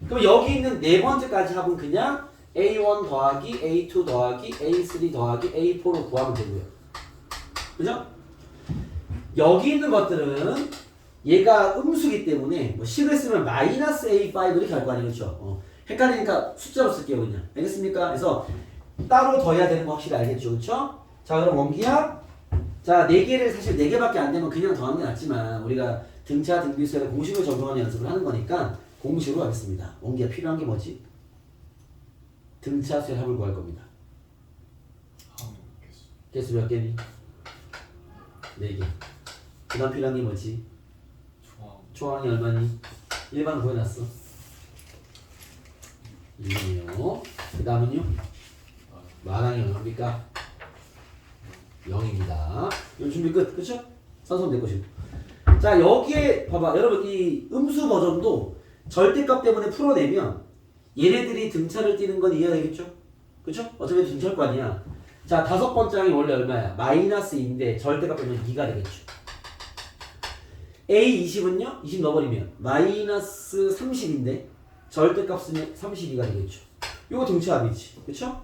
그럼 여기 있는 네 번째까지 합은 그냥 A1 더하기 A2 더하기 A3 더하기 A4로 구하면 되고요. 그죠? 여기 있는 것들은 얘가 음수기 때문에 뭐 식을 쓰면 마이너스 A5 이렇게 할 거 아니에요. 그렇죠? 헷갈리니까 숫자로 쓸게요. 그냥. 알겠습니까? 그래서 따로 더해야 되는 거 확실히 알겠죠? 그렇죠? 자, 그럼 원기야. 자, 4개를 사실 4개밖에 안 되면 그냥 더하는 게 낫지만 우리가 등차 등비수에 공식을 적용하는 연습을 하는 거니까 공식으로 하겠습니다. 원기야 필요한 게 뭐지? 등차수의 합을 구할 겁니다. 함 개수. 개수 몇 개니? 4개. 그 다음 필요한 게 뭐지? 초항. 초항이 얼마니? 1번 구해놨어. 2이요. 그 다음은요? 마당이 얼마입니까? 0입니다. 이거 준비 끝. 그쵸? 산소는 내 것이고. 자, 여기에 봐봐. 여러분 이 음수 버전도 절대값 때문에 풀어내면 얘네들이 등차를 띄는 건 이해가 되겠죠? 그쵸? 어차피 등차일 거 아니야. 자, 5번째 항이 원래 얼마야? 마이너스 2인데 절대값 때문에 2가 되겠죠. A20은요? 20 넣어버리면 마이너스 30인데 절대값 쓰면 32가 되겠죠. 요거 등차합이지. 그쵸?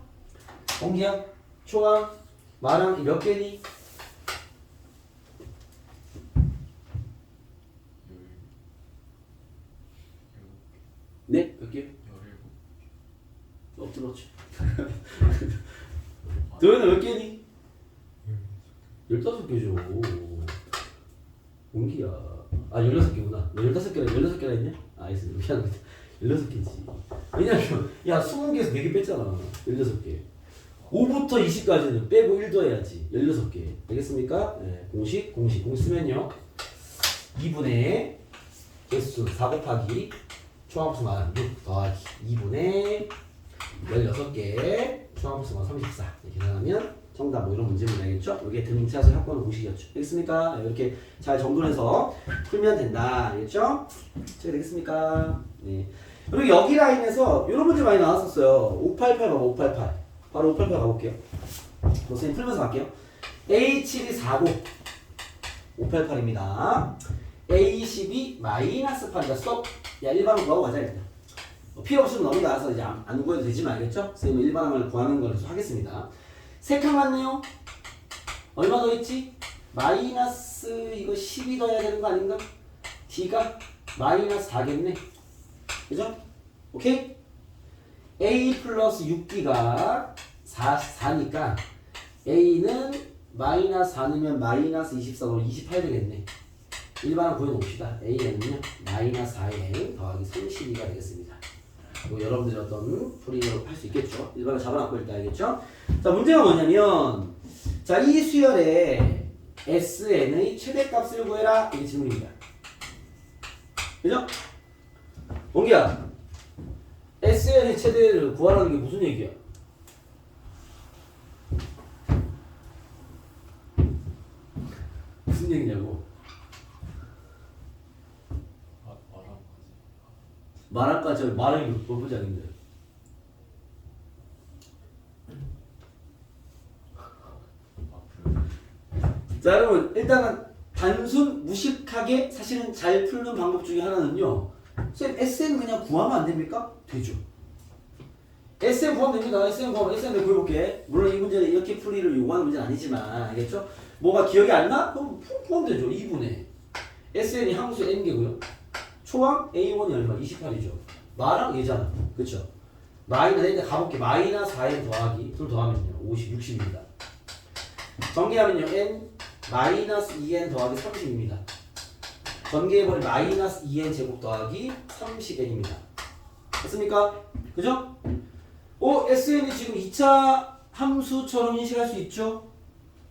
공기야, 초항, 마랑 몇 개니? 네? 몇 개? 17개. 엎드렸지. 너희는 몇 개니? 15개죠. 공기야. 아, 16개구나. 너 16개라 했냐? 아, 알겠습니다. 미안합니다. 16개지. 왜냐면, 야, 20개에서 4개 뺐잖아. 16개. 5부터 20까지는 빼고 1도 해야지. 16개. 알겠습니까? 네, 공식 쓰면요. 2분의 개수 4 곱하기 초함수만 6 더하기 2분의 16개 초함수만 34 이렇게 계산하면 정답 뭐 이런 문제면 되겠죠? 이게 등차수 합권의 공식이었죠. 알겠습니까? 이렇게 잘 정돈해서 풀면 된다. 알겠죠? 잘 되겠습니까? 네. 그리고 여기 라인에서 이런 문제 많이 나왔었어요. 588 봐봐. 588 바로 588 가볼게요. 선생님 풀면서 갈게요. A7249 588입니다. A12 마이너스 8이다. 스톱. 야, 일반을 구하고 가자 일단. 필요 없으면 넘어가서 이제 안 구해도 되지만 알겠죠? 선생님은 일반항을 구하는 걸 계속 하겠습니다. 세 칸 맞네요. 얼마 더 있지? 마이너스 이거 12 더해야 되는 거 아닌가? D가 마이너스 4겠네. 그죠? 오케이? A 플러스 6D가 4니까 A는 마이너스 4넣으면 마이너스 24로 28 되겠네. 일반항 구해놓읍시다. A는요 마이너스 4에 더하기 32가 되겠습니다. 이거 여러분들이 어떤 풀이를 할 수 있겠죠. 일반을 잡아놨고 일단 알겠죠. 자, 문제가 뭐냐면 자, 이 수열의 SN의 최대값을 구해라. 이게 질문입니다. 그죠? 원기야, SN의 최대를 구하라는 게 무슨 얘기야? 무슨 얘기냐고? 말할까? 저 말하기 몇 부장인데. 자, 여러분 일단은 단순 무식하게 사실은 잘 풀는 방법 중에 하나는요. 쌤, SN 그냥 구하면 안 됩니까? 되죠. SN 구하면 됩니다. SN 내가 구해볼게. 물론 이 문제는 이렇게 풀이를 요구하는 문제는 아니지만 알겠죠? 뭐가 기억이 안 나? 그럼 푹 구하면 되죠. 2분의 SN이 항수 N개고요. 초항 A1이 얼마? 28이죠. 마랑 얘잖아. 그쵸? 마이너스, 가볼게. 마이너스 4n 더하기 둘 더하면요 50, 60입니다. 전개하면요 n 마이너스 2n 더하기 30입니다. 전개해버린 마이너스 2n 제곱 더하기 30n입니다. 됐습니까? 그죠? SN이 지금 2차 함수처럼 인식할 수 있죠?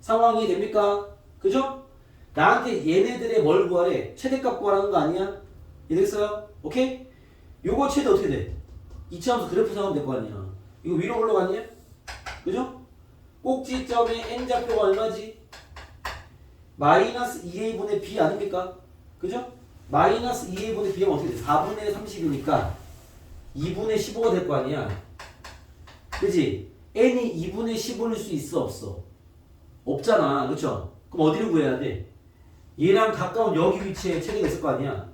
상황이 됩니까? 그죠? 나한테 얘네들의 뭘 구하래? 최대값 구하라는 거 아니야? 이해됐어요? 오케이? 요거 최대 어떻게 돼? 2차 함수 그래프 사면 될 거 아니야. 이거 위로 올라갔냐? 그죠? 꼭지점의 n좌표가 얼마지? 마이너스 2a분의 b 아닙니까? 그죠? 마이너스 2a분의 b면 어떻게 돼? 4분의 30이니까 2분의 15가 될 거 아니야. 그치? n이 2분의 15일 수 있어 없어? 없잖아. 그쵸? 그럼 어디를 구해야 돼? 얘랑 가까운 여기 위치에 최대가 있을 거 아니야.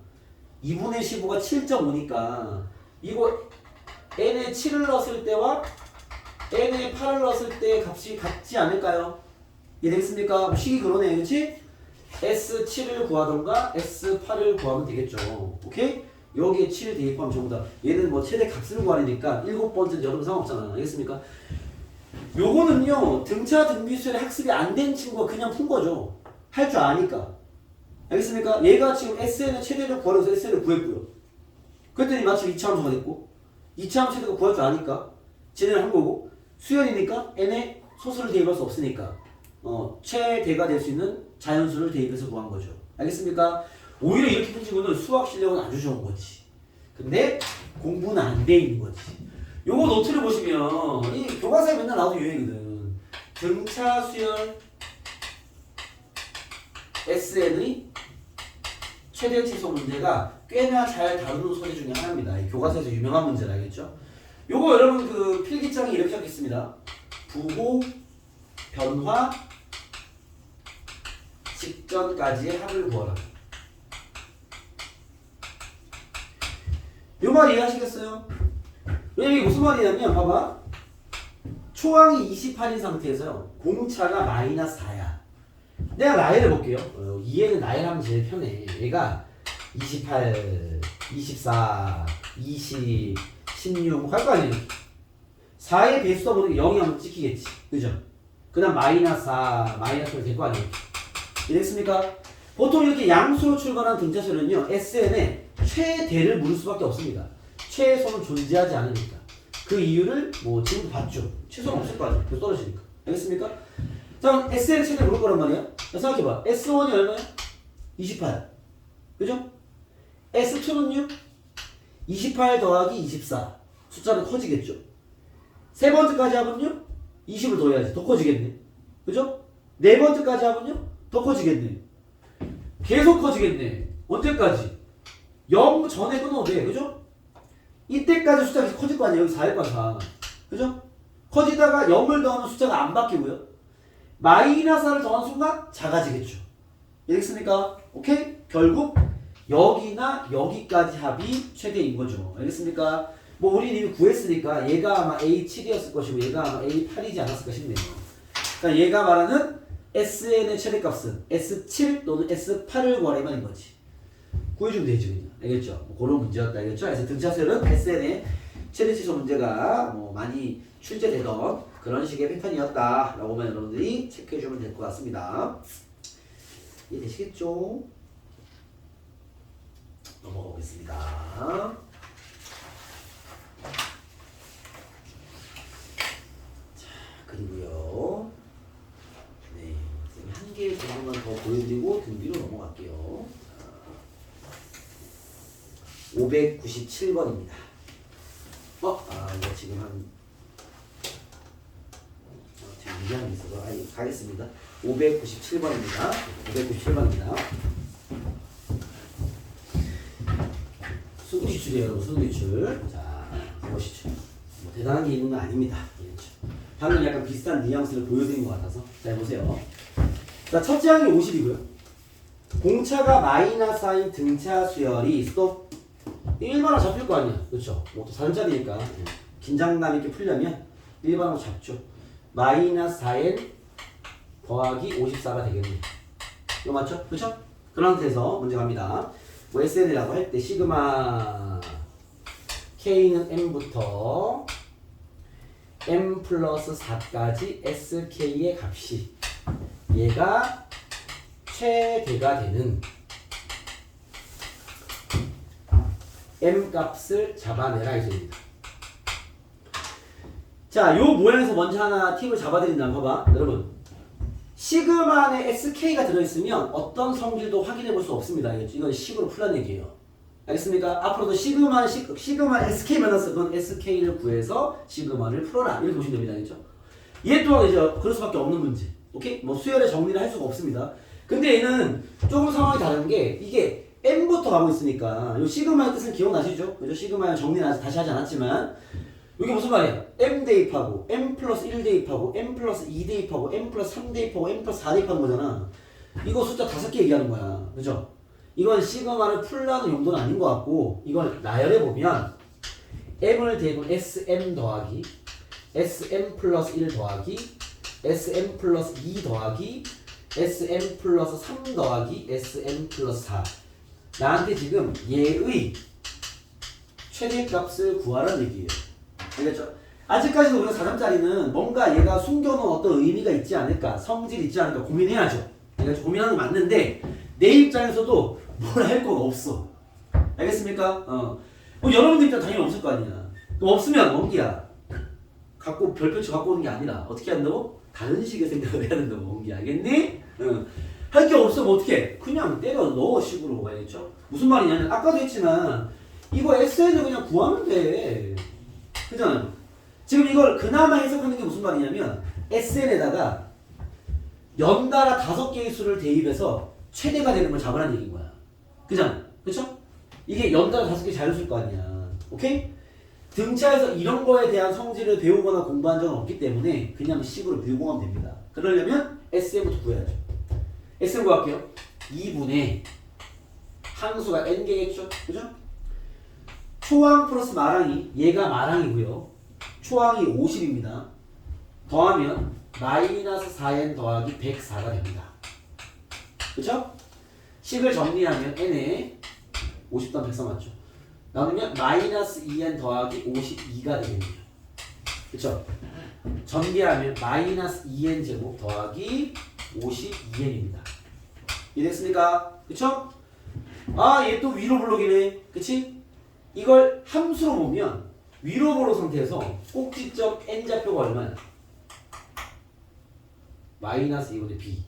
2분의 15가 7.5니까 이거 n에 7을 넣었을 때와 n에 8을 넣었을 때 값이 같지 않을까요? 이해되겠습니까? 뭐 식이 그러네, 그렇지? S7을 구하던가 S8을 구하면 되겠죠. 오케이? 여기에 7을 대입하면 전부 다 얘는 뭐 최대 값을 구하니까 7번째는 여러분 상관없잖아. 알겠습니까? 요거는요 등차 등비수열의 학습이 안 된 친구가 그냥 푼 거죠. 할 줄 아니까. 알겠습니까? 얘가 지금 SN의 최대를 구하려고 해서 SN을 구했고요. 그랬더니 마침 2차함수가 됐고 2차함수 최대가 구할 줄 아니까 진행을 한 거고 수열이니까 n에 소수를 대입할 수 없으니까 최대가 될 수 있는 자연수를 대입해서 구한 거죠. 알겠습니까? 오히려 이렇게 푼 친구는 수학 실력은 아주 좋은 거지. 근데 공부는 안 돼 있는 거지. 요거 노트를 보시면 이 교과서에 맨날 나오는 유형이거든. 등차 수열 SN의 최대 치수 문제가 꽤나 잘 다루는 소리 중에 하나입니다. 이 교과서에서 유명한 문제라 알겠죠? 요거 여러분 그 필기장에 이렇게 적겠습니다. 부호 변화 직전까지의 합을 구하라. 요 말 이해하시겠어요? 왜냐면 이게 무슨 말이냐면 봐봐. 초항이 28인 상태에서요. 공차가 마이너스 4야. 내가 나이를 볼게요. 이해는 나이를 하면 제일 편해. 얘가 28, 24, 20, 16 할 거 아니에요. 4의 배수다 보니까 0이 한번 찍히겠지. 그죠? 그 다음 마이너스 4, 마이너스 1 될 거 아니에요. 이해됐습니까? 보통 이렇게 양수로 출발한 등차수는요. SN에 최대를 물을 수밖에 없습니다. 최소는 존재하지 않으니까. 그 이유를 뭐 지금도 봤죠. 최소는 없을 거 아니에요. 그래서 떨어지니까. 알겠습니까? 자, 그럼 SN 최대 물을 거란 말이야. 자, 생각해봐. S1이 얼마야? 28. 그죠? S2는요? 28 더하기 24. 숫자는 커지겠죠. 세 번째까지 하면요? 20을 더해야지. 더 커지겠네. 그죠? 네 번째까지 하면요? 더 커지겠네. 계속 커지겠네. 언제까지? 0 전에 끊어도 돼. 그죠? 이때까지 숫자가 계속 커질 거 아니에요. 여기 4일 거야, 4. 그죠? 커지다가 0을 더하면 숫자가 안 바뀌고요. 마이너스를 더한 순간 작아지겠죠. 알겠습니까? 오케이? 결국 여기나 여기까지 합이 최대인 거죠. 알겠습니까? 뭐 우리는 이미 구했으니까 얘가 아마 A7이었을 것이고 얘가 아마 A8이지 않았을까 싶네요. 그러니까 얘가 말하는 SN의 최대값은 S7 또는 S8을 구하라는 거지. 구해주면 되지 그냥. 알겠죠? 뭐 그런 문제였다. 알겠죠? 그래서 등차수열은 SN의 최대치수 문제가 뭐 많이 출제되던 그런 식의 패턴이었다 라고만 여러분들이 체크해주면 될 것 같습니다. 이해되시겠죠? 넘어가 보겠습니다. 자, 그리고요. 네, 한 개 정도만 더 보여드리고 등비로 넘어갈게요. 597번입니다. 이거 지금 지금 얘기하는 게 있어서 가겠습니다. 597번입니다. 597번입니다. 수기출이에요, 여러분. 수기출. 자, 보시죠. 뭐 대단한 게 있는 건 아닙니다. 그렇죠. 방금 약간 비슷한 뉘앙스를 보여드린 것 같아서. 자, 보세요. 자, 첫째 항이 50이고요. 공차가 마이너스인 등차 수열이 스톱 1번으로 잡힐 거 아니야. 그렇죠. 뭐 또 4자리니까 긴장감 있게 풀려면 1번으로 잡죠. 마이너스 4n 더하기 54가 되겠네. 이거 맞죠? 그렇죠? 그런 상태에서 문제 갑니다. 뭐 SN이라고 할 때 시그마 K는 M부터 M 플러스 4까지 SK의 값이 얘가 최대가 되는 M 값을 잡아내라 이 소리입니다. 자, 요 모양에서 먼저 하나 팁을 잡아드린다. 봐봐, 여러분. 시그마 안에 SK가 들어있으면 어떤 성질도 확인해 볼 수 없습니다. 이건 식으로 풀란 얘기예요. 알겠습니까? 앞으로도 시그마 SK 만났을 건 SK를 구해서 시그마를 풀어라. 이렇게 보시면 됩니다. 알겠죠? 얘 또한 이제 그럴 수밖에 없는 문제. 오케이? 뭐 수열의 정리를 할 수가 없습니다. 근데 얘는 조금 상황이 다른 게 이게 M부터 가고 있으니까 이 시그마의 뜻은 기억나시죠? 그죠? 시그마의 정리는 아직 다시 하지 않았지만 이게 무슨 말이야? M 대입하고 M 플러스 1 대입하고 M 플러스 2 대입하고 M 플러스 3 대입하고 M 플러스 4 대입하는 거잖아. 이거 숫자 5개 얘기하는 거야. 그죠? 이건 시그마를 풀라는 용도는 아닌 것 같고 이걸 나열해 보면 m을 대입은 sm 더하기 sm 플러스 1 더하기 sm 플러스 2 더하기 sm 플러스 3 더하기 sm 플러스 4 나한테 지금 얘의 최대값을 구하라는 얘기예요. 알겠죠? 아직까지도 우리가 4점짜리는 뭔가 얘가 숨겨놓은 어떤 의미가 있지 않을까 성질이 있지 않을까 고민해야죠. 알겠죠? 고민하는 거 맞는데 내 입장에서도 뭘 할 건 없어. 알겠습니까? 뭐 여러분들 입장 당연히 없을 거 아니야. 그럼 없으면 원기야. 갖고 별표치 갖고 오는 게 아니라 어떻게 한다고? 다른 식의 생각을 해야 된다고 원기 알겠니? 할 게 없으면 어떻게? 그냥 때려 넣어 식으로 알겠죠? 무슨 말이냐면 아까도 했지만 이거 SN을 그냥 구하면 돼. 그잖아요. 지금 이걸 그나마 해석하는 게 무슨 말이냐면 SN에다가 연달아 5개의 수를 대입해서 최대가 되는 걸 잡으라는 얘기인 거야. 그잖아. 그쵸? 이게 연달아 5개 자연수일 거 아니야. 오케이? 등차에서 이런 거에 대한 성질을 배우거나 공부한 적은 없기 때문에 그냥 식으로 비교하면 됩니다. 그러려면 SM부터 구해야죠. SM 구할게요. 2분의 항수가 n개겠죠? 그죠? 초항 플러스 마랑이 얘가 마랑이고요. 초항이 50입니다. 더하면 마이너스 4n 더하기 104가 됩니다. 그쵸? 식을 정리하면 n에 50 더하기 104 맞죠? 나누면 마이너스 2n 더하기 52가 되겠네요. 그쵸? 전개하면 마이너스 2n 제곱 더하기 52n입니다. 이해됐습니까? 그쵸? 아, 얘 또 위로 블록이네. 그치? 이걸 함수로 보면 위로 블록 상태에서 꼭지점 n좌표가 얼마야? 마이너스 2분의 b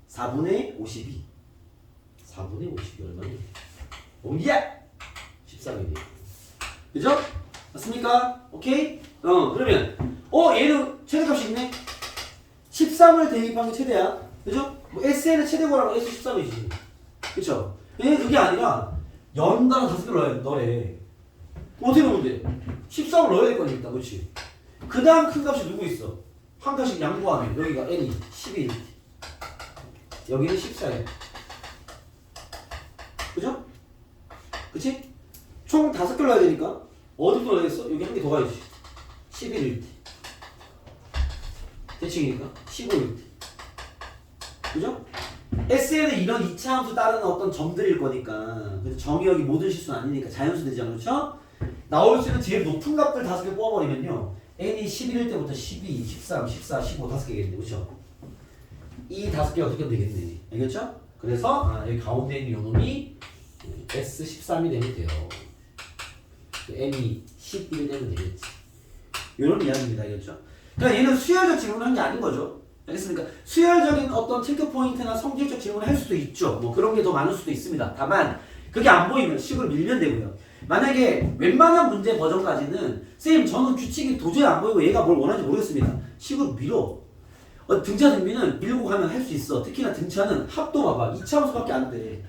4분의 52 4분의 52 얼마니? 옹기야! 13이네. 그죠? 맞습니까? 오케이? 그러면 얘는 최대값이 있네? 13을 대입한 게 최대야. 그죠? 뭐 SN의 최대고라고 S13이지. 그쵸? 얘는 그게 아니라 연달아 5개를 넣으래. 어떻게 넣으면 돼? 13을 넣어야 될 거니까. 그치? 그 다음 큰 값이 누구 있어? 한 칸씩 양보하면 여기가 n이 12 여기는 14야. 그죠? 그치? 총 5개를 넣어야 되니까 어디부터 넣어야겠어? 여기 한 개 더 가야지. 11일 대칭이니까 15일 그죠? SN은 이런 2차 함수 따르는 어떤 점들일 거니까 그래서 정의역이 모든 실수는 아니니까 자연수 되잖아. 그렇죠? 나올 수 있는 제일 높은 값들 5개 뽑아버리면요 n이 11일 때부터 12, 13, 14, 15 5개겠네. 그렇죠? 이 5개가 어떻게 되겠네. 알겠죠? 그래서 여기 가운데 있는 요놈이 S13이 되면 돼요. n이 11이 되면 되겠지. 이런 이야기입니다. 알겠죠? 그러니까 얘는 수열적 질문을 한 게 아닌 거죠. 알겠습니까? 수열적인 어떤 체크 포인트나 성질적 질문을 할 수도 있죠. 뭐 그런 게 더 많을 수도 있습니다. 다만 그게 안 보이면 식으로 밀면 되고요. 만약에 웬만한 문제 버전까지는 쌤 저는 규칙이 도저히 안 보이고 얘가 뭘 원하는지 모르겠습니다. 식으로 밀어. 등차 등비는 밀고 가면 할 수 있어. 특히나 등차는 합도 봐봐. 2차 함수밖에 안 돼.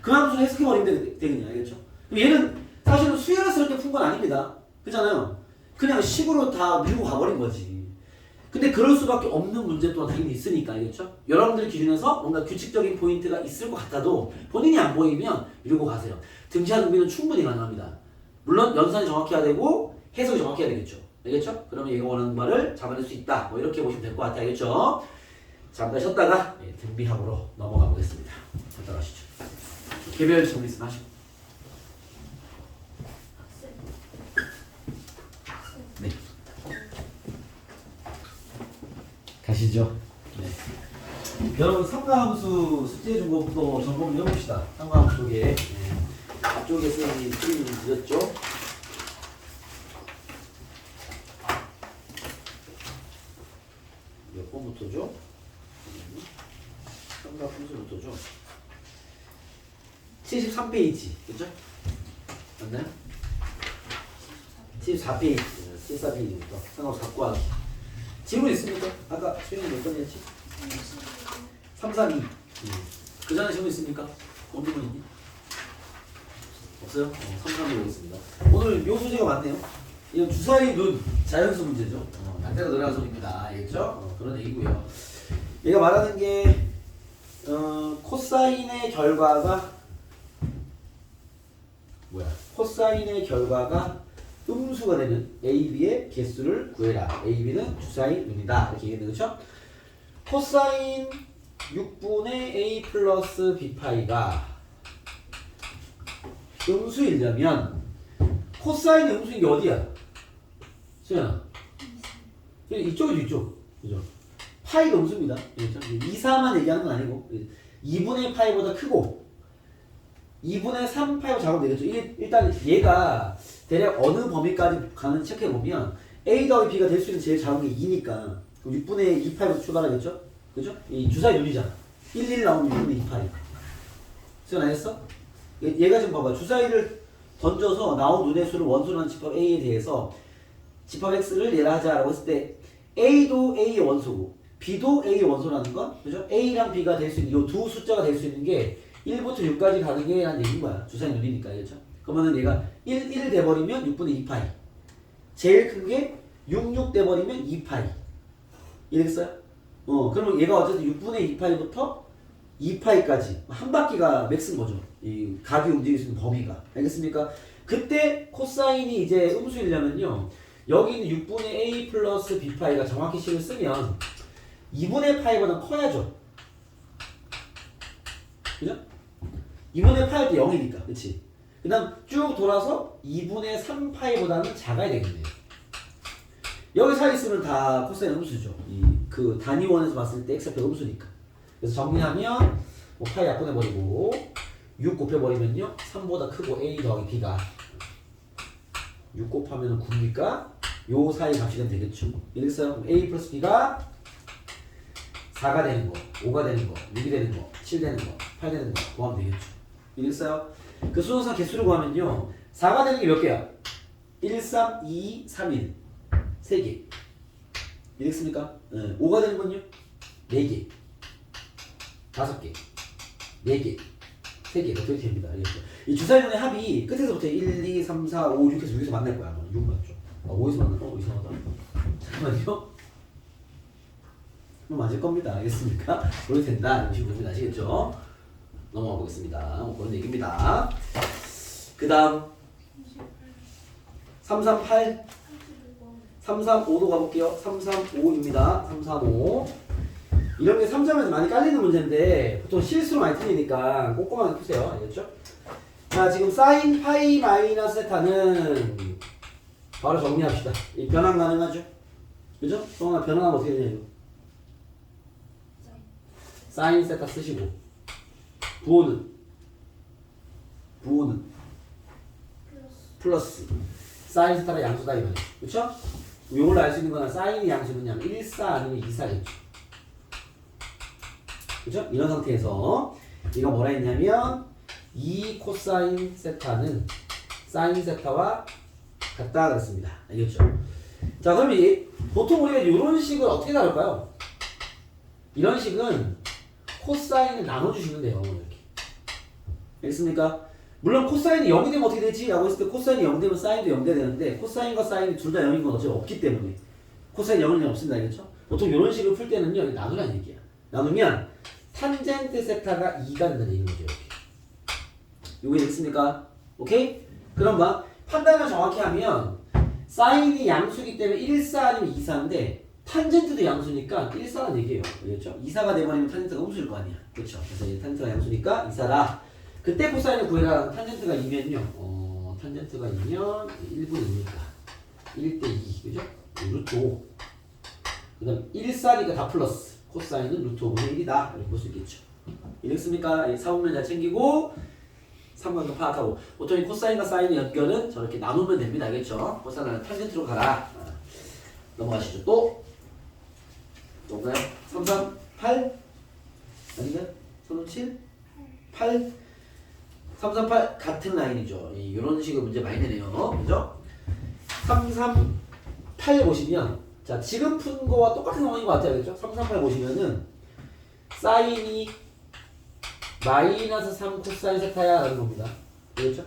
그 함수 해석해버리면 되겠냐. 알겠죠? 얘는 사실은 수열스럽게 푼 건 아닙니다. 그잖아요. 그냥 식으로 다 밀고 가버린 거지. 근데 그럴 수밖에 없는 문제 또한 당연히 있으니까. 알겠죠? 여러분들 기준에서 뭔가 규칙적인 포인트가 있을 것 같아도 본인이 안 보이면 밀고 가세요. 등차 등비는 충분히 가능합니다. 물론 연산이 정확해야 되고 해석이 정확해야 되겠죠. 알겠죠? 그러면 얘가 원하는 말을 잡아낼 수 있다. 뭐 이렇게 보시면 될 것 같아요. 알겠죠? 잠깐 쉬었다가 등비합으로 넘어가 보겠습니다. 잠깐 하시죠. 개별 정리 있으면 하시고. 네. 가시죠. 네. 여러분 삼가함수 숙제 중국도 점검을 해봅시다. 삼가함수 쪽에 앞쪽에 쌤이 프리를 드렸죠. 몇 번부터죠? 삼가함수부터죠. 73페이지 그죠? 맞나요? 74페이지 74페이지부터 상관없이 갖고 하기. 질문 있습니까? 아까 수영이 몇 번이었지? 3, 4, 2 그 전에 질문 있습니까? 어느 분 있니? 없어요? 3, 3, 2 오겠습니다. 오늘 요 소재가 많네요. 이건 주사위 눈 자연수 문제죠. 양대가 늘어난 소리입니다. 알겠죠? 그런 얘기고요. 얘가 말하는 게 코사인의 결과가 뭐야? 코사인의 결과가 음수가 되는 AB의 개수를 구해라. AB는 주사인 눈이다. 이렇게 얘기했는 거죠? 코사인 6분의 A 플러스 B파이가 음수이려면 코사인이 음수인 게 어디야? 수연아. 이쪽이죠, 이쪽. 그죠? 파이가 음수입니다. 그렇죠? 2, 4만 얘기하는 건 아니고 2분의 파이보다 크고 2분의 3 파이보다 작으면 되겠죠. 일단 얘가 대략 어느 범위까지 가는지 체크해보면 A 더하기 B가 될 수 있는 제일 작은 게 2니까 6분의 2 파이보다 출발하겠죠? 그죠? 이 주사위 눈이잖아. 1 나오면 6분의 2 파이. 수연 알겠어? 얘가 지금 봐봐. 주사위를 던져서 나온 눈의 수를 원소로 하는 집합 A에 대해서 집합 X를 얘라 하자라고 했을 때 A도 A의 원소고 B도 A의 원소라는 건 그죠? A랑 B가 될 수 있는 이 두 숫자가 될 수 있는 게 1부터 6까지 가는 게 라는 얘기인 거야. 주사위 눈이니까. 그렇죠? 그러면은 얘가 1 돼버리면 6분의 2파이. 제일 큰 게 6 돼버리면 2파이. 이랬어요? 그러면 얘가 어쨌든 6분의 2파이부터 2파이까지 한 바퀴가 맥스인 거죠. 이 각이 움직일 수 있는 범위가. 알겠습니까? 그때 코사인이 이제 음수이려면요. 여기 있는 6분의 A 플러스 B파이가 정확히 식을 쓰면 2분의 파이보다 커야죠. 그죠? 2분의 파이 때 0이니까. 그치? 그 다음 쭉 돌아서 2분의 3파이보다는 작아야 되겠네요. 여기 사이 있으면 다 코사인 음수죠. 그 단위원에서 봤을 때 x표 음수니까. 그래서 정리하면 뭐 파이 약분해버리고 6 곱해버리면요 3보다 크고 a 더하기 b가 6 곱하면 9니까 요 사이 값이 되면 되겠죠. 이랬어요. a 플러스 b가 4가 되는 거, 5가 되는 거, 6이 되는 거, 7 되는 거, 8 되는 거 구하면 되겠죠. 이랬어요. 그 수능상 개수를 구하면요 4가 되는 게 몇 개야? 1, 3, 2, 3, 1 3개. 이랬습니까? 5가 되는 건요? 4개. 5개, 4개, 3개 이렇게 됩니다. 알겠죠? 이 주사위의 합이 끝에서부터 1, 2, 3, 4, 5, 6에서 6에서 만날 거야. 6 맞죠? 5에서 만나? 이상하다. 잠깐만요. 맞을 겁니다. 알겠습니까? 그렇게 된다. 이런 식으로 보면 아시겠죠? 넘어가 보겠습니다. 그런 얘기입니다. 그 다음 338 335도 가볼게요. 335입니다. 335 이런 게 3점에서 많이 깔리는 문제인데 보통 실수로 많이 틀리니까 꼼꼼하게 푸세요. 알겠죠? 자, 지금 사인 파이 마이너스 세타는 바로 정리합시다. 이 변환 가능하죠? 그죠? 성원아 변환하면 어떻게 되냐 이거? 사인 세타 쓰시고 부호는 플러스 사인 세타가 양수다 이 말이야. 그쵸? 이걸로 알 수 있는 거는 사인이 양수는 1, 4 아니면 2, 4겠죠. 그죠? 이런 상태에서 이거 뭐라 했냐면 2 코사인 세타는 사인 세타와 같다 그랬습니다. 알겠죠? 자, 그럼 보통 우리가 이런 식을 어떻게 다룰까요? 이런 식은 코사인을 나눠주시면 돼요. 이렇게. 알겠습니까? 물론 코사인이 0이 되면 어떻게 되지? 라고 했을 때 코사인이 0 되면 사인도 0 돼야 되는데 코사인과 사인이 둘 다 0인 건 어차피 없기 때문에 코사인 0은 없습니다. 알겠죠? 보통 이런 식을 풀 때는요. 나누라는 얘기야. 나누면 탄젠트 세타가 2가 된다는 얘기인 거죠. 이렇게. 이거 됐습니까? 오케이? 그럼 막 판단을 정확히 하면 사인이 양수이기 때문에 1, 4 아니면 2, 4인데 탄젠트도 양수니까 1, 4라는 얘기예요. 알겠죠? 2, 4가 되면 탄젠트가 음수일 거 아니야. 그렇죠? 그래서 탄젠트가 양수니까 2, 4다. 그때 코사인을 구해라. 탄젠트가 2면요. 탄젠트가 2면 1분의 2니까 1대 2. 그죠? 루트 5. 그 다음 1, 4니까 다 플러스. 코사인은 루트 5분의 1이다. 이렇게 볼 수 있겠죠. 이랬습니까? 사분면 잘 챙기고 삼각형 파악하고 보통 이 코사인과 사인의 연결은 저렇게 나누면 됩니다. 알겠죠? 코사인은 탄젠트로 가라. 넘어가시죠. 또 뭔가요? 3, 3, 8 아닌가요? 3, 7 8 3, 3, 8 같은 라인이죠. 이런 식으로 문제 많이 내네요. 그죠? 3, 3, 8 보시면 자, 지금 푼 거와 똑같은 상황인 것 같아요. 그렇죠? 3, 3, 8 보시면은 사인이 마이너스 3 코사인 세타야 라는 겁니다. 그렇죠?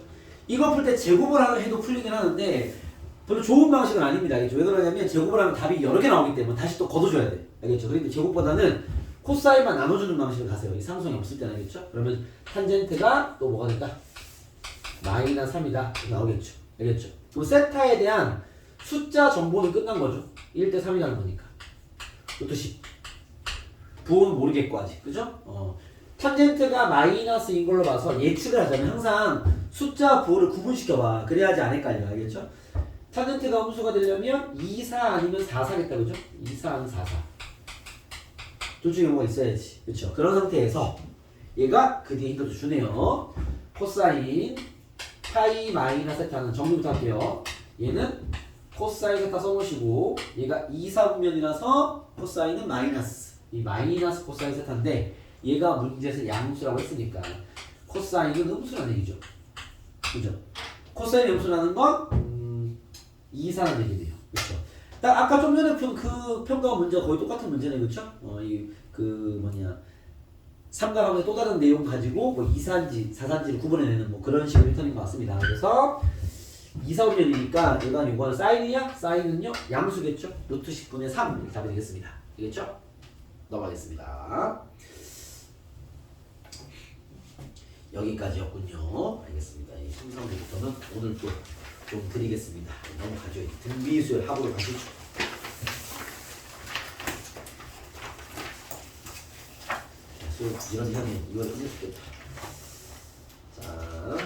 이거 풀 때 제곱을 해도 풀리긴 하는데 별로 좋은 방식은 아닙니다. 알겠죠? 왜 그러냐면 제곱을 하면 답이 여러 개 나오기 때문에 다시 또 걷어줘야 돼. 알겠죠? 그러니까 제곱보다는 코사인만 나눠주는 방식으로 가세요. 이 상성이 없을 때는. 알겠죠? 그러면 탄젠트가 또 뭐가 될까? 마이너스 3이다 나오겠죠. 알겠죠? 그럼 세타에 대한 숫자 정보는 끝난 거죠. 1대 3이라는 거니까. 루트 10. 부호는 모르겠고 아직. 그죠? 탄젠트가 마이너스인 걸로 봐서 예측을 하자면 항상 숫자 부호를 구분시켜봐. 그래야지 안 헷갈려. 알겠죠? 탄젠트가 함수가 되려면 2, 4 아니면 4, 4겠다. 그죠? 2, 4 아니면 4, 4. 둘 중에 뭐가 있어야지. 그렇죠? 그런 상태에서 얘가 그 뒤에 힌트를 주네요. 코사인 파이 마이너스 세타는 정리부터 할게요. 얘는 코사인 세타 써놓으시고 얘가 2, 4분면이라서 코사인은 마이너스. 이 마이너스 코사인 세타인데 얘가 문제에서 양수라고 했으니까 코사인은 음수라는 얘기죠. 그죠? 코사인이 음수라는 건 2, 4라는 얘기네요. 그렇죠? 딱 아까 좀 전에 푼 그 평가원 문제가 거의 똑같은 문제네. 그렇죠? 삼각함의 또 다른 내용 가지고 뭐 2사인지 4사인지를 구분해내는 뭐 그런 식의 패턴인 것 같습니다. 그래서 2, 4분면이니까 얘가 이거는 사인이야? 사인은요? 양수겠죠? 루트 10분의 3 이렇게 답이 되겠습니다. 되겠죠? 넘어가겠습니다. 여기까지였군요. 알겠습니다. 이 삼성부터는 오늘 또 좀 드리겠습니다. 넘어가죠. 등비수열 합으로 가시죠. 이런 향이 이걸 끝낼 수 있겠다. 자,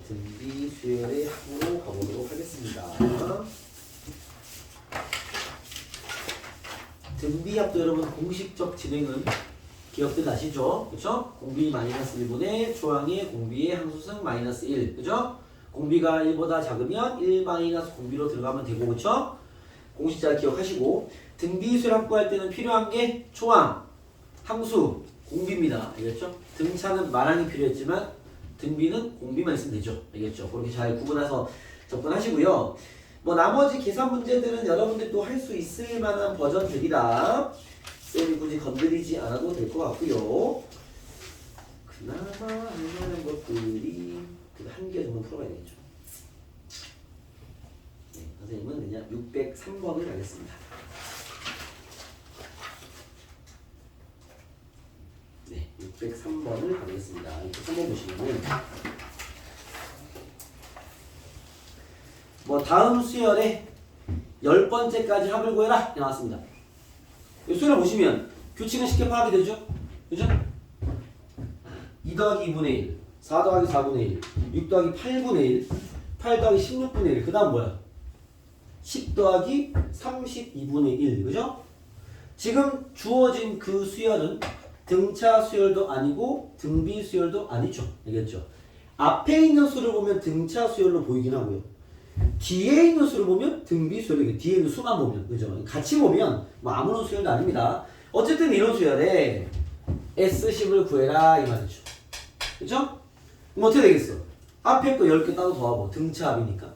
등비수열의 합으로 가보도록 하겠습니다. 등비합도 여러분 공식적 진행은 기억들 나시죠? 그쵸? 공비 마이너스 1분의 초항의 공비의 항수승 마이너스 1. 그죠? 공비가 1보다 작으면 1 마이너스 공비로 들어가면 되고, 그쵸? 공식 잘 기억하시고, 등비수열 합구할 때는 필요한 게 초항, 항수, 공비입니다. 알겠죠? 등차는 마랑이 필요했지만 등비는 공비만 있으면 되죠. 알겠죠? 그렇게 잘 구분해서 접근하시고요. 뭐 나머지 계산 문제들은 여러분들도 할 수 있을 만한 버전들이라 쌤이 굳이 건드리지 않아도 될 것 같고요. 그나마 할 만한 것들이 한 개 정도 풀어봐야 되겠죠. 네, 선생님은 그냥 603번을 하겠습니다. 네, 603번을 가겠습니다. 603번 보시면은 뭐 다음 수열에 10번째까지 합을 구해라 이렇게 나왔습니다. 이 수열을 보시면 규칙은 쉽게 파악이 되죠? 그죠? 2 더하기 2분의 1, 4 더하기 4분의 1, 6 더하기 8분의 1, 8 더하기 16분의 1, 그 다음 뭐야? 10 더하기 32분의 1, 그죠? 지금 주어진 그 수열은 등차 수열도 아니고 등비 수열도 아니죠. 알겠죠? 앞에 있는 수를 보면 등차 수열로 보이긴 하고요. 뒤에 있는 수를 보면 등비 수열이에요. 뒤에 있는 수만 보면. 그죠? 같이 보면 뭐 아무런 수열도 아닙니다. 어쨌든 이런 수열에 S10을 구해라 이 말이죠. 그죠? 그럼 어떻게 되겠어? 앞에 거 10개 따로 더하고 등차합이니까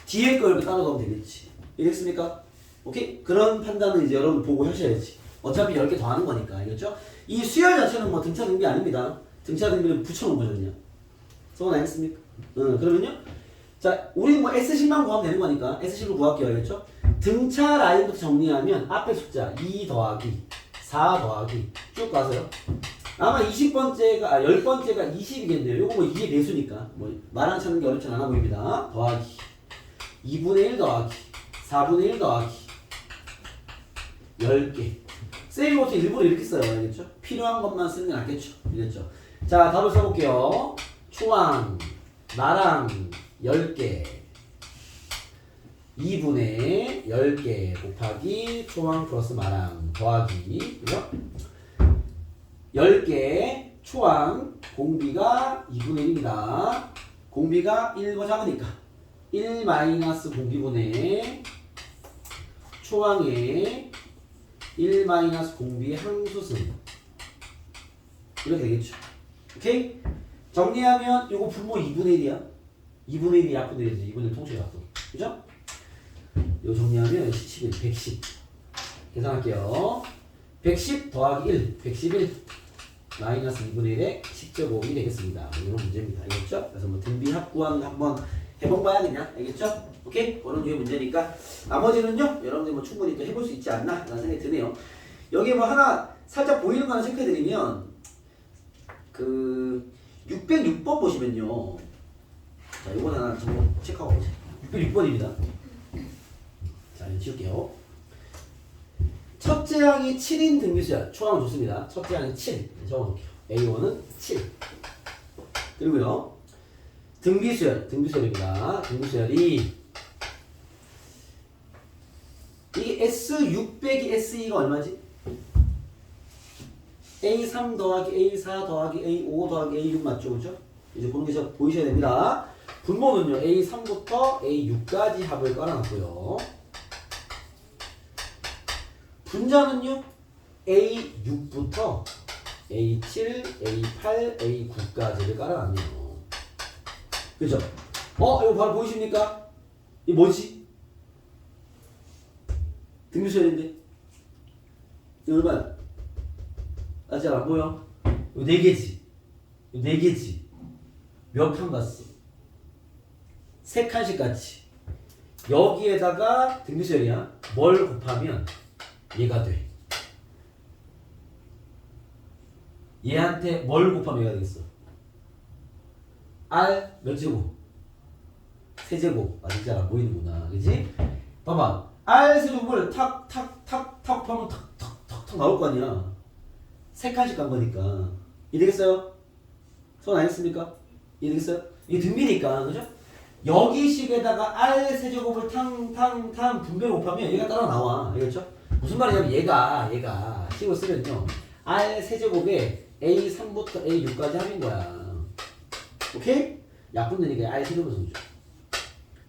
뒤에 거 10개 따로 더하면 되겠지. 이해됐습니까? 오케이? 그런 판단은 이제 여러분 보고 하셔야지. 어차피 10개 더하는 거니까. 알겠죠? 이 수열 자체는 뭐 등차 등비 아닙니다. 등차 등비를 붙여놓은 거죠, 그냥. 소원 알겠습니까? 그러면요. 자, 우리는 뭐 S10만 구하면 되는 거니까 S10을 구할게요. 알겠죠? 등차 라인부터 정리하면 앞에 숫자 2 더하기 4 더하기 쭉 가세요. 아마 10번째가 20이겠네요. 요거 뭐 2의 배수니까 뭐 말안 찾는 게 어렵지 않아 보입니다. 더하기 2분의 1 더하기 4분의 1 더하기 10개. 쌤이 보통 일부러 이렇게 써요. 알겠죠? 필요한 것만 쓰는 게 낫겠죠? 알겠죠? 자, 답을 써볼게요. 초항, 마랑 10개 2분의 10개 곱하기 초항 플러스 마랑 더하기 그죠? 10개 초항 공비가 2분의 1입니다. 공비가 1과 작으니까 1 마이너스 공비분의 초항의 1 마이너스 공비의 항수승 이렇게 되겠죠. 오케이? 정리하면 이거 분모 2분의 1이야. 2분의 1이 약분되겠죠 2분의 1 통째 약분. 그죠? 이거 정리하면 11, 110 계산할게요. 110 더하기 1, 111 마이너스 2분의 1에 10제곱이 되겠습니다. 이런 문제입니다. 알겠죠? 그래서 뭐 등비 합구한 한번 해본봐야 그냥. 알겠죠? 오케이? 그런 류의 문제니까 나머지는요 여러분들 뭐 충분히 또 해볼 수 있지 않나 라는 생각이 드네요. 여기 뭐 하나 살짝 보이는 거 하나 체크해드리면 그 606번 보시면요. 자, 이거 하나 좀 체크하고 보세요. 606번입니다. 자, 이거 지울게요. 첫째 항이 7인 등비수열. 초항은 좋습니다. 첫째 항이 7. 적어놓을게요. A1은 7. 그리고요. 등비수열입니다. 등비수열이 이 S6 빼기 SE가 얼마지? A3 더하기 A4 더하기 A5 더하기 A6 맞죠? 그죠? 이제 그런 게 잘 보이셔야 됩니다. 분모는요. A3부터 A6까지 합을 깔아놨고요. 분자는요. A6부터 A7, A8, A9까지를 깔아놨네요. 그죠? 이거 바로 보이십니까? 이게 뭐지? 등비수열인데 이거 얼마야? 아직 안 보여? 이거 4개지? 이거 4개지? 몇 칸 갔어? 3칸씩 갔지? 여기에다가 등비수열이야. 뭘 곱하면 얘가 돼. 얘한테 뭘 곱하면 얘가 되겠어? R 몇 제곱? 세제곱. 아직 잘 안 보이는구나. 그치? 봐봐. R 세제곱을 탁탁탁탁 하면 탁탁탁탁 나올 거 아니야. 3칸씩 간 거니까. 이해되겠어요? 손 안 했습니까? 이해되겠어요? 이게 등비니까. 그죠? 여기 식에다가 R 세제곱을 탕탕탕 분배를 곱하면 얘가 따라 나와. 알겠죠? 무슨 말이냐면 얘가 식을 쓰면요. R 세제곱에 A3부터 A6까지 합인 거야. 오케이? 약분되니까 R 세제곱을 써줘.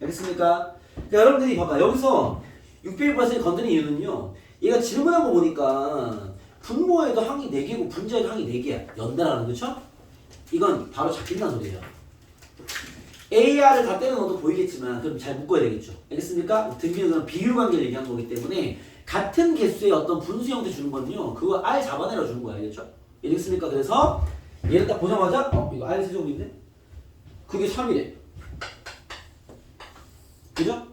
알겠습니까? 그러니까 여러분들이 봐봐. 여기서 600%를 건드린 이유는요. 얘가 질문한 거 보니까 분모에도 항이 4개고 분자에도 항이 4개야. 연달아는 그쵸? 이건 바로 잡힌다는 소리예요. AR을 다 때려 넣어도 보이겠지만 그럼 잘 묶어야 되겠죠. 알겠습니까? 등비는 그런 비율 관계를 얘기한 거기 때문에 같은 개수의 어떤 분수 형태 주는 거는요. 그거 R 잡아내려 주는 거야. 알겠죠? 알겠습니까? 그래서 얘를 딱 보자마자 이거 R 세제곱인데? 그게 3이래. 그죠?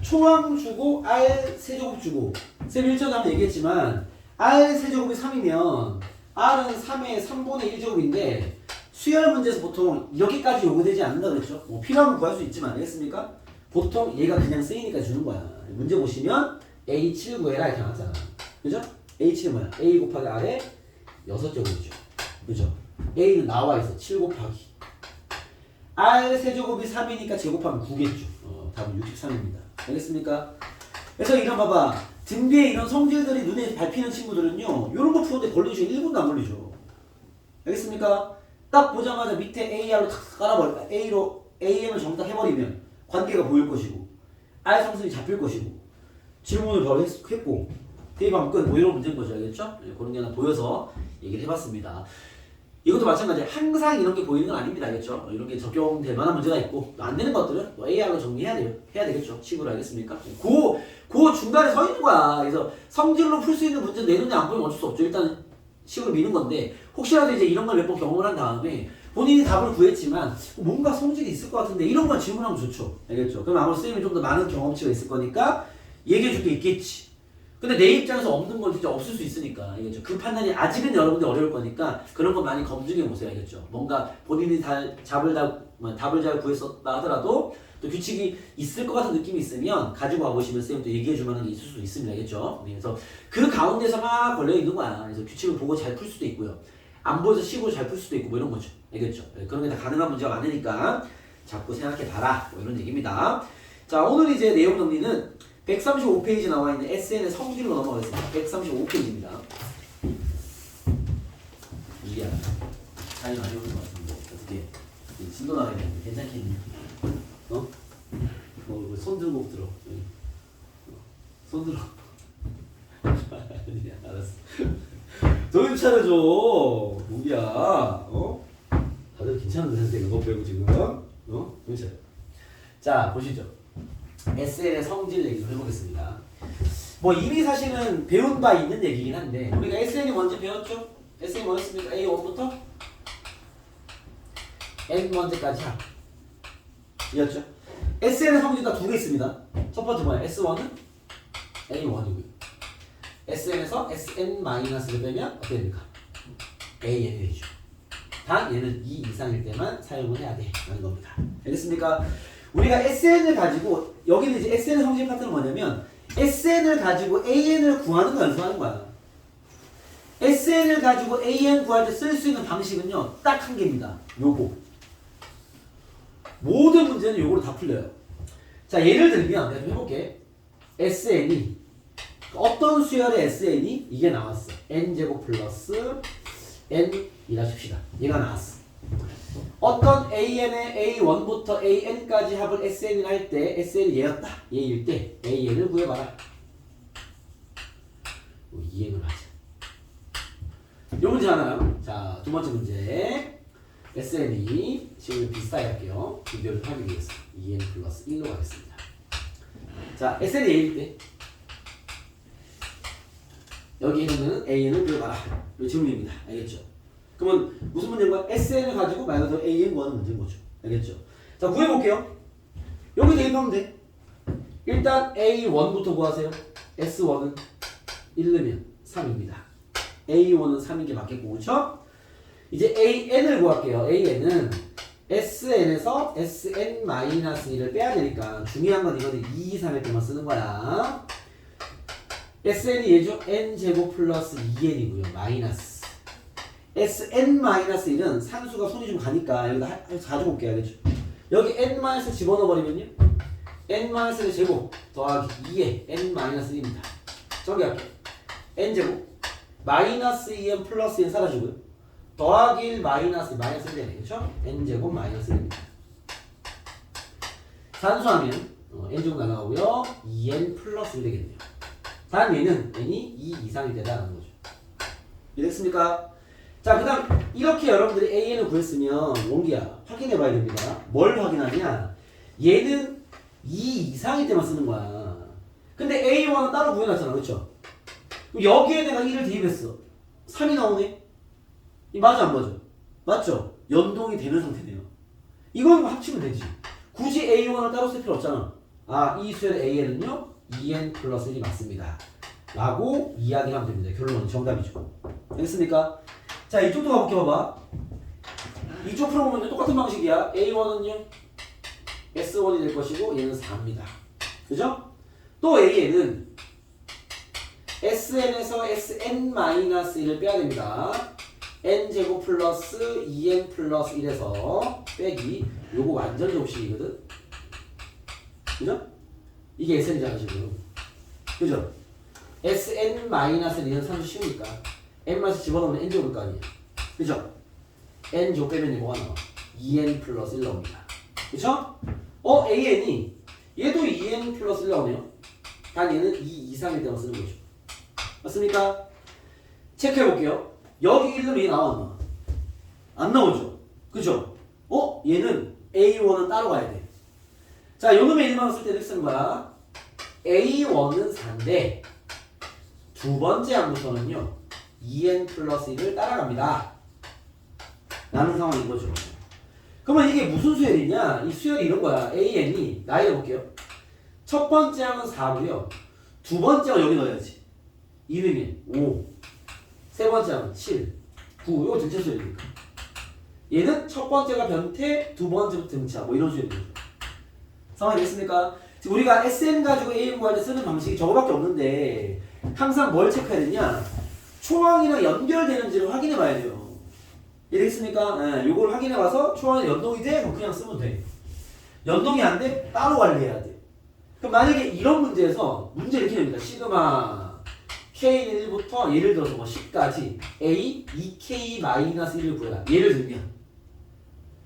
초항 주고 R 세제곱 주고 쌤 1절에 한번 얘기했지만 R 세제곱이 3이면 R은 3의 3분의 1제곱인데 수열 문제에서 보통 이렇게까지 요구되지 않는다 그랬죠? 뭐 필요하면 구할 수 있지만 알겠습니까? 보통 얘가 그냥 쓰이니까 주는 거야. 문제 보시면 A7 구해라 이렇게 나왔잖아. 그죠? A7은 뭐야? A 곱하기 R의 6제곱이죠. 그죠? A는 나와 있어. 7 곱하기 R 세제곱이 3이니까 제곱하면 9겠죠. 답은 63입니다. 알겠습니까? 그래서 이런 봐봐. 등비에 이런 성질들이 눈에 밟히는 친구들은요. 이런 거 푸는데 걸리죠. 1분도 안 걸리죠. 알겠습니까? 딱 보자마자 밑에 AR로 탁 깔아버려. A로 AM을 전부 다 해버리면 관계가 보일 것이고 R 상승이 잡힐 것이고 질문을 바로 했고 대입하면 끝. 뭐 이런 문제인 거죠. 알겠죠? 그런 게 하나 보여서 얘기를 해봤습니다. 이것도 마찬가지예요. 항상 이런 게 보이는 건 아닙니다. 알겠죠? 이런 게 적용될 만한 문제가 있고 안 되는 것들은 AR로 정리해야 돼요. 해야 되겠죠? 식으로 알겠습니까? 그 중간에 서 있는 거야. 그래서 성질로 풀 수 있는 문제 내 눈에 안 보이면 어쩔 수 없죠. 일단 식으로 미는 건데 혹시라도 이제 이런 걸 몇 번 경험을 한 다음에 본인이 답을 구했지만 뭔가 성질이 있을 것 같은데 이런 걸 질문하면 좋죠. 알겠죠? 그럼 아무래도 쌤이 좀 더 많은 경험치가 있을 거니까 얘기해 줄 게 있겠지. 근데 내 입장에서 없는 건 진짜 없을 수 있으니까 알겠죠? 그 판단이 아직은 여러분들 어려울 거니까 그런 거 많이 검증해 보세요. 알겠죠? 뭔가 본인이 답을 잘 구했었다 하더라도 또 규칙이 있을 것 같은 느낌이 있으면 가지고 와보시면 쌤도 얘기해 줄 만한 게 있을 수 있습니다. 알겠죠? 그래서 그 가운데서 막 걸려 있는 거야. 그래서 규칙을 보고 잘 풀 수도 있고요. 안 보여서 식으로 잘 풀 수도 있고 뭐 이런 거죠. 알겠죠? 그런 게 다 가능한 문제가 많으니까 자꾸 생각해 봐라. 뭐 이런 얘기입니다. 자, 오늘 이제 내용 정리는 135페이지 나와 있는 SN의 성질로 넘어가겠습니다. 135페이지입니다. 이게 많이 오는 것 같은데 어떻게 진도 나가야 되는데 괜찮겠니? 손 들고 들어. 손 들어. 아니야, 알았어. 정신 차려줘. 우리야. 다들 괜찮은데 선생님 이거 배우고 지금. 정신 차려. 자, 보시죠. SN의 성질 얘기 좀 해보겠습니다. 뭐 이미 사실은 배운 바 있는 얘기긴 한데 우리가 SN이 뭔지 배웠죠? SN이 뭐였습니까? A1부터 N1까지 합 이었죠? SN의 성질이 다 두 개 있습니다. 첫 번째 뭐야? S1은 A1이고요. SN에서 SN-를 빼면 어떻게 됩니까? AN이 되죠. 단 얘는 2 이상일 때만 사용을 해야 돼 라는 겁니다. 알겠습니까? 우리가 SN을 가지고 여기는 이제 SN의 성질 파트는 뭐냐면 SN을 가지고 AN을 구하는 거 연습하는 거야. SN을 가지고 AN 구할 때 쓸 수 있는 방식은요 딱 한 개입니다. 요거. 모든 문제는 요거로 다 풀려요. 자 예를 들면 내가 좀 해볼게. SN이 어떤 수열의 SN이 이게 나왔어. n제곱 플러스 n이라 칩시다. 얘가 나왔어. 어떤 AN의 A1부터 AN까지 합을 SN을 할 때 SN이 얘였다. 얘일 때 AN을 구해봐라. 이행을 하자. 요 문제 하나요. 자, 두 번째 문제. SN이 지금 비슷하게 할게요. 비교를 하기 위해서 2n 플러스 1로 가겠습니다. 자, SN이 A일 때 여기에는 AN을 구해봐라. 이 질문입니다. 알겠죠? 그러면 무슨 문제인가? SN을 가지고 말 그대로 AN 구하는 문제인 거죠. 알겠죠? 자, 구해볼게요. 여기 대입하면 돼. 일단 A1부터 구하세요. S1은 1 넣으면 3입니다. A1은 3인 게 맞겠고, 그렇죠? 이제 AN을 구할게요. AN은 SN에서 SN-1을 빼야 되니까 중요한 건 이거는 2 이상일 때만 쓰는 거야. SN이 얘죠? N제곱 플러스 2N이고요. 마이너스. SN-1은 산수가 손이 좀 가니까 여기다 가져올게요. 알겠죠? 여기 N- 집어넣어버리면요. N-의 제곱 더하기 2에 N-1입니다. 정리할게요. N제곱 마이너스 2N 플러스 2N 사라지고요. 더하기 1 마이너스 1 되네. 그쵸? N제곱 마이너스 1입니다. 산수하면 N제곱 나가고요. 2N 플러스 1 되겠네요. 단 얘는 N이 2 이상이 되다는 거죠. 이해됐습니까? 자, 그 다음 이렇게 여러분들이 AN을 구했으면 원기야 확인해 봐야 됩니다. 뭘 확인하냐? 얘는 2 이상일 때만 쓰는 거야. 근데 A1은 따로 구해놨잖아. 그쵸? 여기에 내가 1을 대입했어. 3이 나오네? 이 맞아 안 맞아? 맞죠? 연동이 되는 상태네요. 이건 합치면 되지. 굳이 A1을 따로 쓸 필요 없잖아. 아, 이 수열의 AN은요 2N 플러스 1이 맞습니다 라고 이야기를 하면 됩니다. 결론은 정답이죠. 알겠습니까? 자, 이쪽도 가볼게. 봐봐. 이쪽 풀어보면 똑같은 방식이야. A1은요 S1이 될 것이고 얘는 4입니다. 그죠? 또 AN은 SN에서 SN-1을 빼야 됩니다. N제곱 플러스 2N 플러스 1에서 빼기 요거 완전 접식이거든. 그죠? 이게 SN이잖아 지금. 그죠? SN-는 산수 쉬우니까 N- 집어넣으면 N제곱일 거 아니에요. 그죠? N제곱 빼면 뭐가 나와? 2N 플러스 1 나옵니다. 그죠? AN이 얘도 2N 플러스 1 나오네요. 단 얘는 2 이상일 때만 쓰는 거죠. 맞습니까? 체크해볼게요. 여기 1 넣으면 얘 나왔나? 안 나오죠? 그죠? 얘는 A1은 따로 가야 돼. 자, 요 놈의 1만 쓸 때 이렇게 쓰는 거야. A1은 4인데 두 번째 항부터는요 2N 플러스 1을 따라갑니다 라는 상황인 거죠. 그러면 이게 무슨 수열이냐? 이 수열이 이런 거야. AN이 나이 해볼게요. 첫 번째 항은 4고요. 두 번째가 여기 넣어야지. 2넣으면 5. 세 번째 항은 7, 9. 이거 전체 수열이니까. 얘는 첫 번째가 변태, 두 번째부터 등차. 뭐 이런 수열이죠. 상황이 됐습니까? 지금 우리가 SN 가지고 AN 구할 때 쓰는 방식이 저거밖에 없는데 항상 뭘 체크해야 되냐? 초항이랑 연결되는지를 확인해 봐야 돼요. 이해됐습니까? 네, 요걸 확인해 봐서 초항이 연동이 돼? 그럼 그냥 쓰면 돼. 연동이 안 돼? 따로 관리해야 돼. 그럼 만약에 이런 문제에서 문제 이렇게 됩니다. 시그마 K1부터 예를 들어서 뭐 10까지 A 2K-1을 구해라. 예를 들면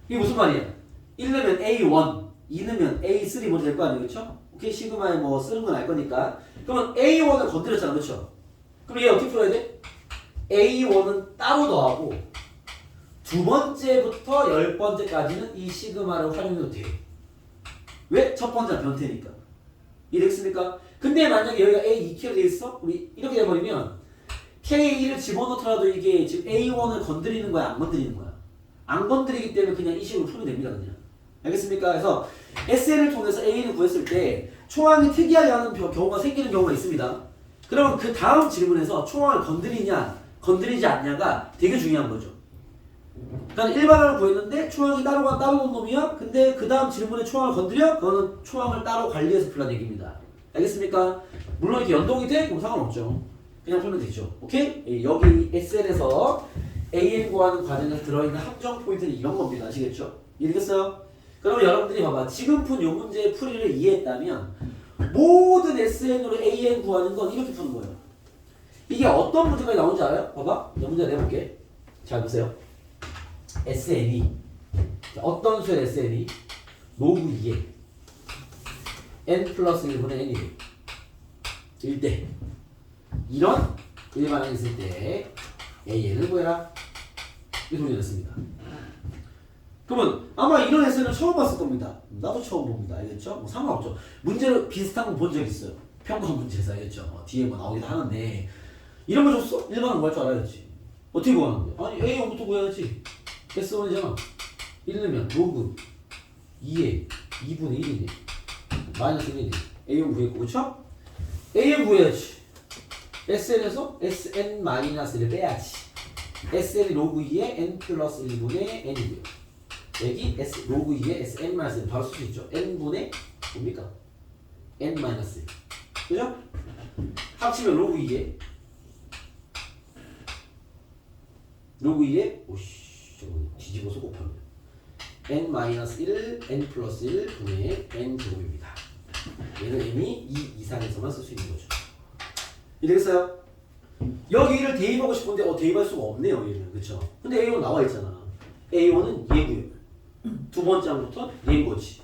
이게 무슨 말이야? 1 넣으면 A1, 2 넣으면 A3 먼저 될 거 아니에요? 그쵸? 오케이, 시그마에 뭐 쓰는 건 알 거니까. 그러면 A1을 건드렸잖아. 그쵸? 그럼 얘 어떻게 풀어야 돼? A1은 따로 더하고 두 번째부터 10번째까지는 이 시그마를 활용해도 돼. 왜? 첫 번째는 변태니까. 이해됐습니까? 근데 만약에 여기가 A2K로 되어 있어? 우리 이렇게 돼버리면 K1을 집어넣더라도 이게 지금 A1을 건드리는 거야? 안 건드리는 거야? 안 건드리기 때문에 그냥 이 식으로 풀면 됩니다. 그냥. 알겠습니까? 그래서 SN을 통해서 AN을 구했을 때 초항이 특이하게 하는 경우가 생기는 경우가 있습니다. 그러면 그 다음 질문에서 초항을 건드리냐 건드리지 않냐가 되게 중요한 거죠. 그러니까 일반항을 구했는데 초항이 따로 온 놈이야. 근데 그 다음 질문에 초항을 건드려? 그거는 초항을 따로 관리해서 풀란 얘기입니다. 알겠습니까? 물론 이렇게 연동이 돼? 그럼 상관없죠. 그냥 풀면 되죠. 오케이? 여기 SN에서 AN 구하는 과정에서 들어있는 함정 포인트는 이런 겁니다. 아시겠죠? 이해됐어요? 그러면 여러분들이 봐봐. 지금 푼 요 문제의 풀이를 이해했다면 모든 SN으로 AN 구하는 건 이렇게 푸는 거예요. 이게 어떤 문제가 나오는지 알아요? 봐봐. 이 문제 내볼게. 잘 보세요. SN이 어떤 수의 SN이 로그 2에 n 플러스 1분의 n이 1대 이런 일반항이 있을 때 AN을 구해라. 이렇게 문제였습니다. 그러면 아마 이런 SN을 처음 봤을 겁니다. 나도 처음 봅니다. 알겠죠? 뭐 상관없죠. 문제로 비슷한 거 본 적 있어요. 평가 문제에서 알겠죠? 뒤에 뭐 나오기도 하는데 이런 거 줬어? 일반항 구할 줄 알아야지. 어떻게 구하는 거야? 아니 A0부터 구해야지. S1이잖아. 1 넣으면 로그 2에 2분의 1이네. 마이너스 1이네. A0 구했고 그쵸? AN 구해야지. SN에서 SN-1을 빼야지. SN이 로그 2에 n 플러스 1분의 n이고요. 여기 로그 2에 SN-1을 바로 쓸 수 있죠. n분의 뭡니까? n-1. 그죠? 합치면 로그 2에 오씨 저거 뒤집어서 곱하면 n-1 n 플러스 1 분의 n 제곱입니다. 얘는 n이 2 이상에서만 쓸 수 있는 거죠. 이해되겠어요? 여기를 대입하고 싶은데 대입할 수가 없네요. 얘는 그쵸? 근데 A1 나와 있잖아. A1은 얘고요. 두 번째 항부터 얘인 거지.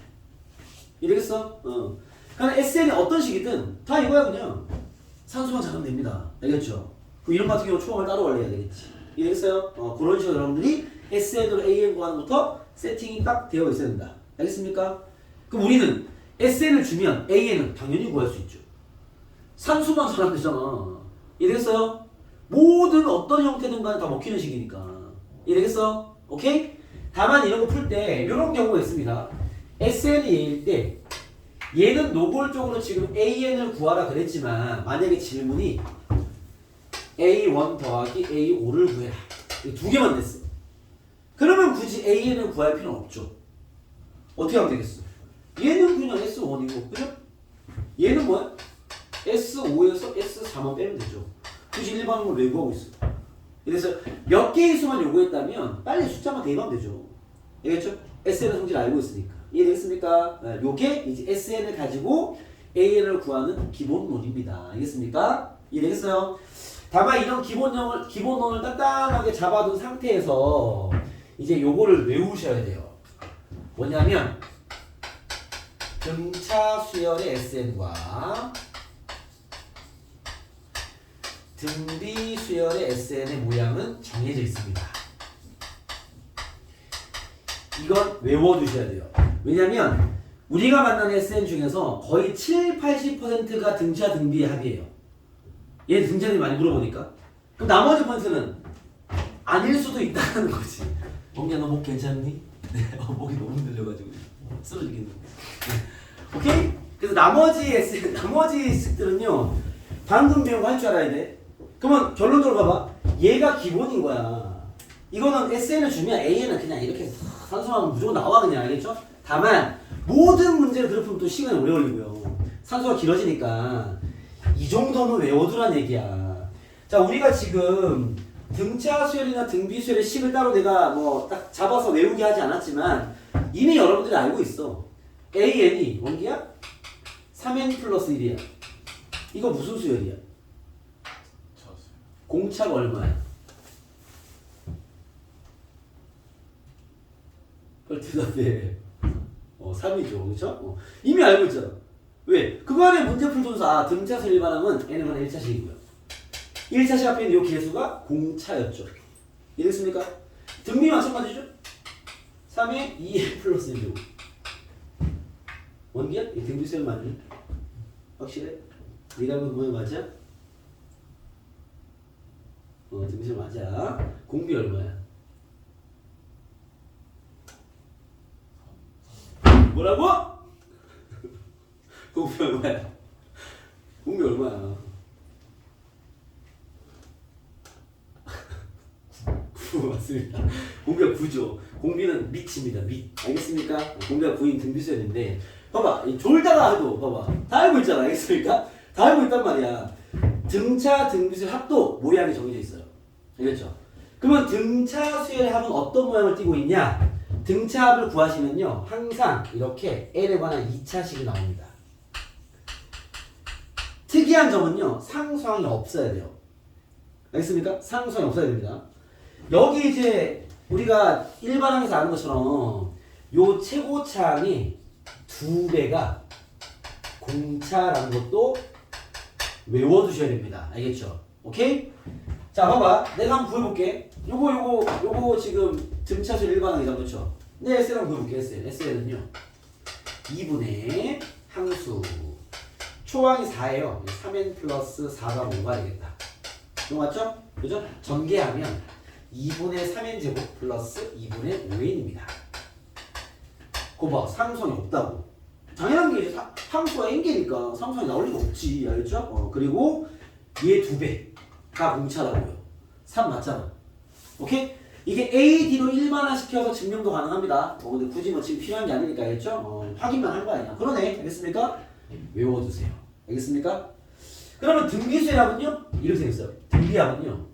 이해되겠어? 그러니까 SN이 어떤 식이든 다 이거야 그냥. 산수만 작으면 됩니다. 알겠죠? 그럼 이런 같은 경우 초항을 따로 관리해야 되겠지. 이해됐어요? 그런 식으로 여러분들이 SN으로 AN 구하는 것부터 세팅이 딱 되어 있어야 된다. 알겠습니까? 그럼 우리는 SN을 주면 AN은 당연히 구할 수 있죠. 산수만 잘하면 되잖아. 이해됐어요? 모든 어떤 형태든 간에 다 먹히는 식이니까. 이해되겠어? 오케이? 다만 이런 거 풀 때 이런 경우가 있습니다. SN이 얘일 때 얘는 노골적으로 지금 AN을 구하라 그랬지만 만약에 질문이 A1 더하기 A5를 구해라. 두 개만 냈어. 그러면 굳이 AN을 구할 필요는 없죠. 어떻게 하면 되겠어? 얘는 그냥 S1이고, 그죠? 얘는 뭐야? S5에서 S4만 빼면 되죠. 굳이 일반항을 왜 구하고 있어? 그래서 몇 개의 수만 요구했다면 빨리 숫자만 대입하면 되죠. 알겠죠? SN의 성질을 알고 있으니까. 이해되겠습니까? 요게 이제 SN을 가지고 AN을 구하는 기본론입니다. 알겠습니까? 이해되겠어요? 다만 이런 기본론을 단단하게 잡아둔 상태에서 이제 요거를 외우셔야 돼요. 뭐냐면 등차 수열의 SN과 등비 수열의 SN의 모양은 정해져 있습니다. 이건 외워두셔야 돼요. 왜냐면 우리가 만나는 SN 중에서 거의 7, 80%가 등차 등비의 합이에요. 얘 등차 등비 많이 물어보니까. 그럼 나머지 퍼센트는 아닐 수도 있다는 거지. 멍야 너 목 괜찮니? 네, 목이 너무 늘려가지고 쓰러지겠네. 네. 오케이? 그래서 나머지 식들은요 방금 배운 거 할 줄 알아야 돼. 그러면 결론적으로 봐봐. 얘가 기본인 거야. 이거는 SN을 주면 AN은 그냥 이렇게 산수하면 무조건 나와 그냥. 알겠죠? 다만 모든 문제를 그렇게 또 시간이 오래 걸리고요. 산수가 길어지니까 이 정도는 외워두란 얘기야. 자, 우리가 지금 등차 수열이나 등비 수열의 식을 따로 내가 뭐 딱 잡아서 외우게 하지 않았지만 이미 여러분들이 알고 있어. AN이 원기야? 3N 플러스 1이야. 이거 무슨 수열이야? 공차가 얼마야? 빨리 대답해. 3이죠. 그쵸? 이미 알고 있잖아. 왜? 그거 안에 문제 풀 순서 등차수 일반항은 n은 1차식이고요. 1차식 앞에 있는 이 개수가 공차였죠. 이해됐습니까? 등비 마찬가지죠? 3에 2n 플러스 1이고 원기야? 이 등비수열 맞니? 확실해? 네가 본 모양 맞아? 등비수열 맞아. 공비 얼마야? 뭐라고? 공비 얼마야? 공비 얼마야? 9 맞습니다. 공비가 9죠. 공비는 밑입니다. 밑. 알겠습니까? 공비가 9인 등비수열인데 봐봐. 이 졸다가 해도 봐봐. 다 알고 있잖아. 알겠습니까? 다 알고 있단 말이야. 등차 등비수열 합도 모양이 정해져 있어요. 알겠죠? 그러면 등차 수열의 합은 어떤 모양을 띠고 있냐? 등차 합을 구하시면요. 항상 이렇게 L에 관한 2차식이 나옵니다. 특이한 점은요. 상수항이 없어야 돼요. 알겠습니까? 상수항이 없어야 됩니다. 여기 이제 우리가 일반항에서 아는 것처럼 요 최고차항이 2배가 공차라는 것도 외워두셔야 됩니다. 알겠죠? 오케이? 자, 봐봐. 내가 한번 구해볼게. 요거 지금 등차수 일반항이잖아. 그렇죠? 네, SL 한번 구해볼게. SL은요. 2분의 항수. 초항이 4예요. 3n 플러스 4가 5가 되겠다. 이거 맞죠? 그죠? 전개하면 2분의 3n 제곱 플러스 2분의 5n입니다. 그거 봐. 상수항이 없다고. 당연한 게 이제 상수가 n개니까 상수항이 나올 리가 없지. 알겠죠? 그리고 얘 2배가 공차라고요. 3 맞잖아. 오케이? 이게 AD로 일반화시켜서 증명도 가능합니다. 근데 굳이 뭐 지금 필요한 게 아니니까. 알겠죠? 확인만 한 거 아니야. 그러네. 알겠습니까? 외워두세요. 알겠습니까? 그러면 등비수열합은요? 이렇게 생겼어요. 등비합은요.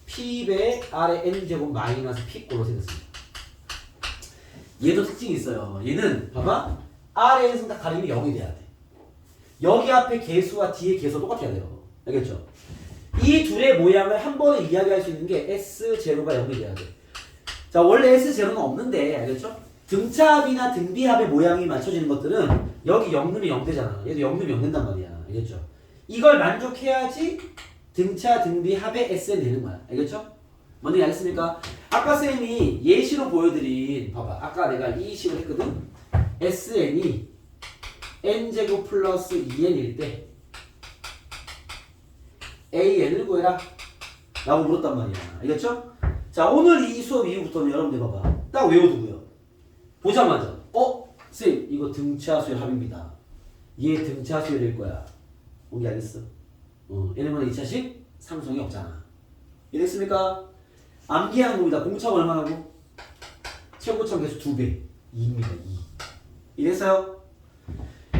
P배 R의 N제곱 마이너스 P꼴로 생겼습니다. 얘도 특징이 있어요. 얘는 봐봐. R의 N승 다 가림이 0이 돼야 돼. 여기 앞에 개수와 뒤에 개수가 똑같아야 돼요. 알겠죠? 이 둘의 모양을 한 번에 이야기할 수 있는 게 S0가 0이 돼야 돼. 자, 원래 S0는 없는데, 알겠죠? 등차합이나 등비합의 모양이 맞춰지는 것들은 여기 0 넣으면 0 되잖아. 얘도 0 넣으면 0 된단 말이야. 알겠죠? 이걸 만족해야지 등차 등비합의 SN이 되는 거야. 알겠죠? 뭔지 알겠습니까? 아까 쌤이 예시로 보여드린, 봐봐. 아까 내가 이 식을 했거든? SN이 n제곱 플러스 2n일 때 AN을 구해라 라고 물었단 말이야. 알겠죠? 자, 오늘 이 수업 이후부터는 여러분들 봐봐. 딱 외워두고요. 보자마자 쌤 이거 등차수열 합입니다. 얘 등차수열일 거야. 뭔지 알겠어? 얘네만의 2차식 상수항이 없잖아. 이랬습니까? 암기하는 겁니다. 공차가 얼마나고? 최고점 개수 2배 2입니다. 2. 이랬어요?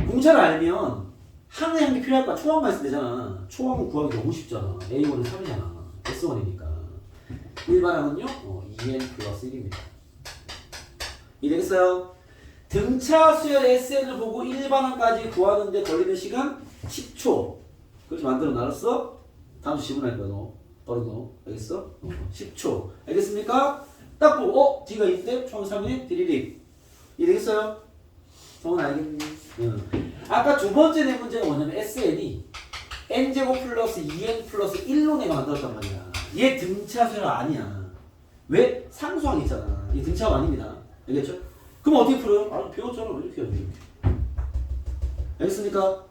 공차를 알면 항에 한 개 필요할 거야. 초항만 있으면 되잖아. 초항은 구하기 너무 쉽잖아. A1은 3이잖아. S1이니까. 일반항은요? 2n 플러스 1입니다. 이해되겠어요? 등차 수열 SN을 보고 일반항까지 구하는데 걸리는 시간 10초. 그렇게 만들어 놨어? 다음 주 질문할 거야, 너. 빠르게 너. 알겠어? 10초. 알겠습니까? 딱 보고, D가 있는데, 총 3인 디리릭. 이해되겠어요? 성은 알겠니? 응. 아까 두 번째 내 문제가 뭐냐면, SN이 N제곱 플러스 2N 플러스 1로 내가 만들었단 말이야. 얘 등차 수열 아니야. 왜? 상수항이 있잖아. 얘 등차가 아닙니다. 알겠죠? 그럼 어떻게 풀어요? 배웠잖아. 이렇게 해야지. 알겠습니까?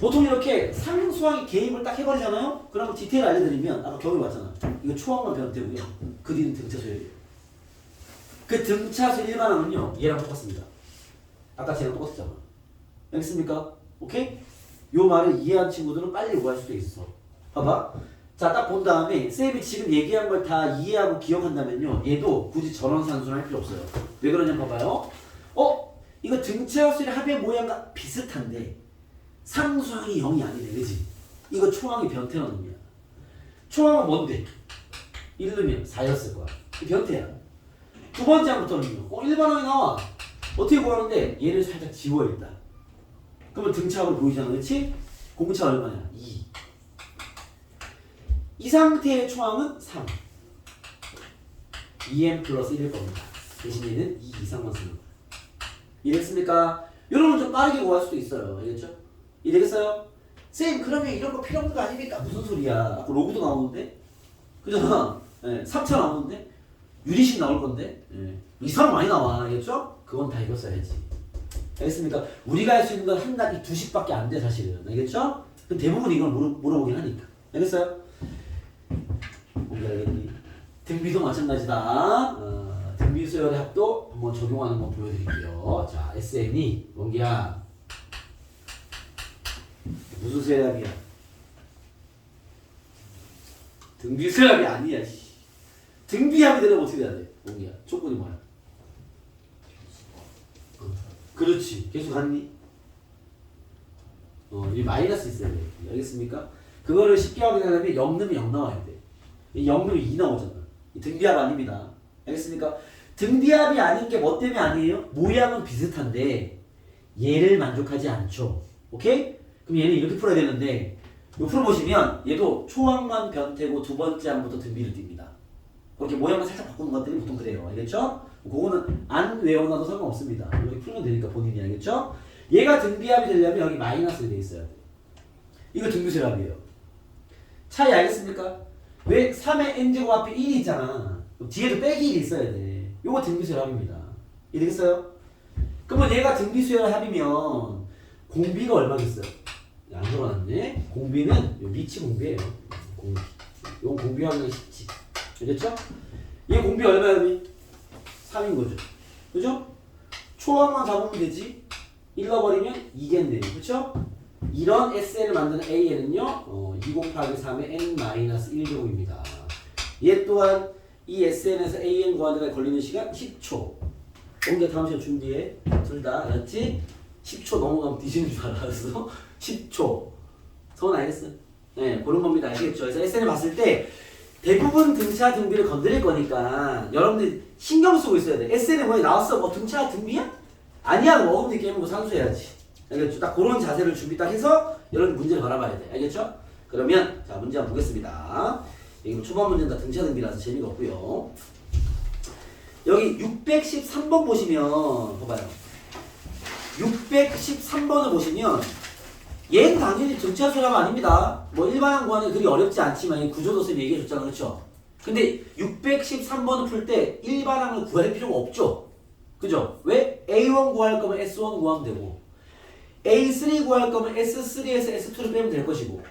보통 이렇게 상수항의 개입을 딱 해버리잖아요? 그러면 디테일 알려드리면, 아까 겨울 봤잖아. 이거 초항만 배우면 되고요. 그 뒤는 등차수열이에요. 그 등차수열 일반항은요, 얘랑 똑같습니다. 아까 쟤랑 똑같았잖아. 알겠습니까? 오케이? 요 말을 이해한 친구들은 빨리 구할 수도 있어. 봐봐. 자, 딱 본 다음에 쌤이 지금 얘기한 걸 다 이해하고 기억한다면요. 얘도 굳이 전원산수는 할 필요 없어요. 왜 그러냐 봐봐요. 이거 등차수열의 합의 모양과 비슷한데 상수항이 0이 아니네. 그지? 이거 초항이 변태라는 놈이야. 초항은 뭔데? 1 넣으면 4였을 거야. 변태야. 두 번째 항부터는요. 일반항이 나와. 어떻게 구하는데? 얘를 살짝 지워 일단. 그러면 등차합으로 보이잖아. 그렇지? 공차가 얼마냐? 2. 이 상태의 초항은 3. 2n 플러스 1일 겁니다. 대신 얘는 2 이상만 쓰는 거야. 이해됐습니까? 여러분 좀 빠르게 구할 수도 있어요. 알겠죠? 이해되겠어요? 쌤 그러면 이런 거 필요 없는 거 아닙니까? 무슨 소리야? 아까 로그도 나오는데? 그잖아. 3차 나오는데? 유리식 나올 건데? 이상 많이 나와. 알겠죠? 그건 다 이거 써야지. 알겠습니까? 우리가 할 수 있는 건 한 단위 2식 밖에 안 돼 사실은. 알겠죠? 그럼 대부분 이걸 물어보긴 하니까. 알겠어요? 알겠니? 등비도 마찬가지다. 등비수열의 합도 한번 적용하는 거 보여드릴게요. 자, SN이 원기야 무슨 수열합이야? 등비수열합이 아니야. 등비합이 되려면 어떻게 돼야 돼? 옹기야. 조건이 뭐야? 그렇지. 계속 갔니? 이 마이너스 있어야 돼. 알겠습니까? 그거를 쉽게 확인하려면 0 넣으면 0 나와야 돼. 0 넣으면 2 나오잖아. 이 등비합 아닙니다. 알겠습니까? 등비합이 아닌 게 뭐 때문에 아니에요? 모양은 비슷한데 얘를 만족하지 않죠. 오케이? 그럼 얘는 이렇게 풀어야 되는데 요 풀어보시면 얘도 초항만 변태고 두 번째 항부터 등비를 띱니다. 그렇게 모양을 살짝 바꾸는 것들이 보통 그래요. 알겠죠? 그거는 안 외워놔도 상관없습니다. 이렇게 풀면 되니까 본인이. 알겠죠? 얘가 등비합이 되려면 여기 마이너스가 돼 있어야 돼. 이거 등비수랍이에요. 차이 알겠습니까? 왜 3의 n제곱 앞에 1이 있잖아. 뒤에도 빼기 1이 있어야 돼. 요거 등비수랍입니다. 이해되겠어요? 그러면 얘가 등비수랍이면 공비가 얼마겠어요? 안 적어놨네. 공비는 요 밑이 공비예요. 공비. 요건 공비하면 쉽지. 알겠죠? 얘 공비 얼마야? 3인 거죠. 그죠? 초항만 잡으면 되지. 읽어버리면 2겠네요. 그쵸? 이런 SN을 만드는 AN은요 2 곱하기 3의 n-1제곱입니다. 얘 또한 이 SN에서 AN 구하는 데 걸리는 시간 10초. 옮겨 다음 시간 준비해. 둘 다 알았지? 10초 넘어가면 뒤지는 줄 알았어. 10초. 서운 알겠어? 네, 그런 겁니다. 알겠죠? 그래서 SN을 봤을 때 대부분 등차 등비를 건드릴 거니까 여러분들 신경 쓰고 있어야 돼. SN에 뭐 나왔어? 뭐 등차 등비야? 아니야. 뭐 어금니 깨면 뭐 산수해야지. 알겠죠? 딱 그런 자세를 준비 딱 해서 여러분 문제를 바라봐야 돼. 알겠죠? 그러면 자 문제 한번 보겠습니다. 여기 초반 문제는 다 등차 등비라서 재미가 없고요. 여기 613번 보시면 봐봐요. 613번을 보시면 얘는 당연히 등차수라가 아닙니다. 뭐 일반항 구하는 게 그리 어렵지 않지만 구조도 쌤이 얘기해 줬잖아. 그렇죠? 근데 613번을 풀 때 일반항을 구할 필요가 없죠. 그죠? 왜? A1 구할 거면 S1 구하면 되고 A3 구할 거면 S3에서 S2를 빼면 될 것이고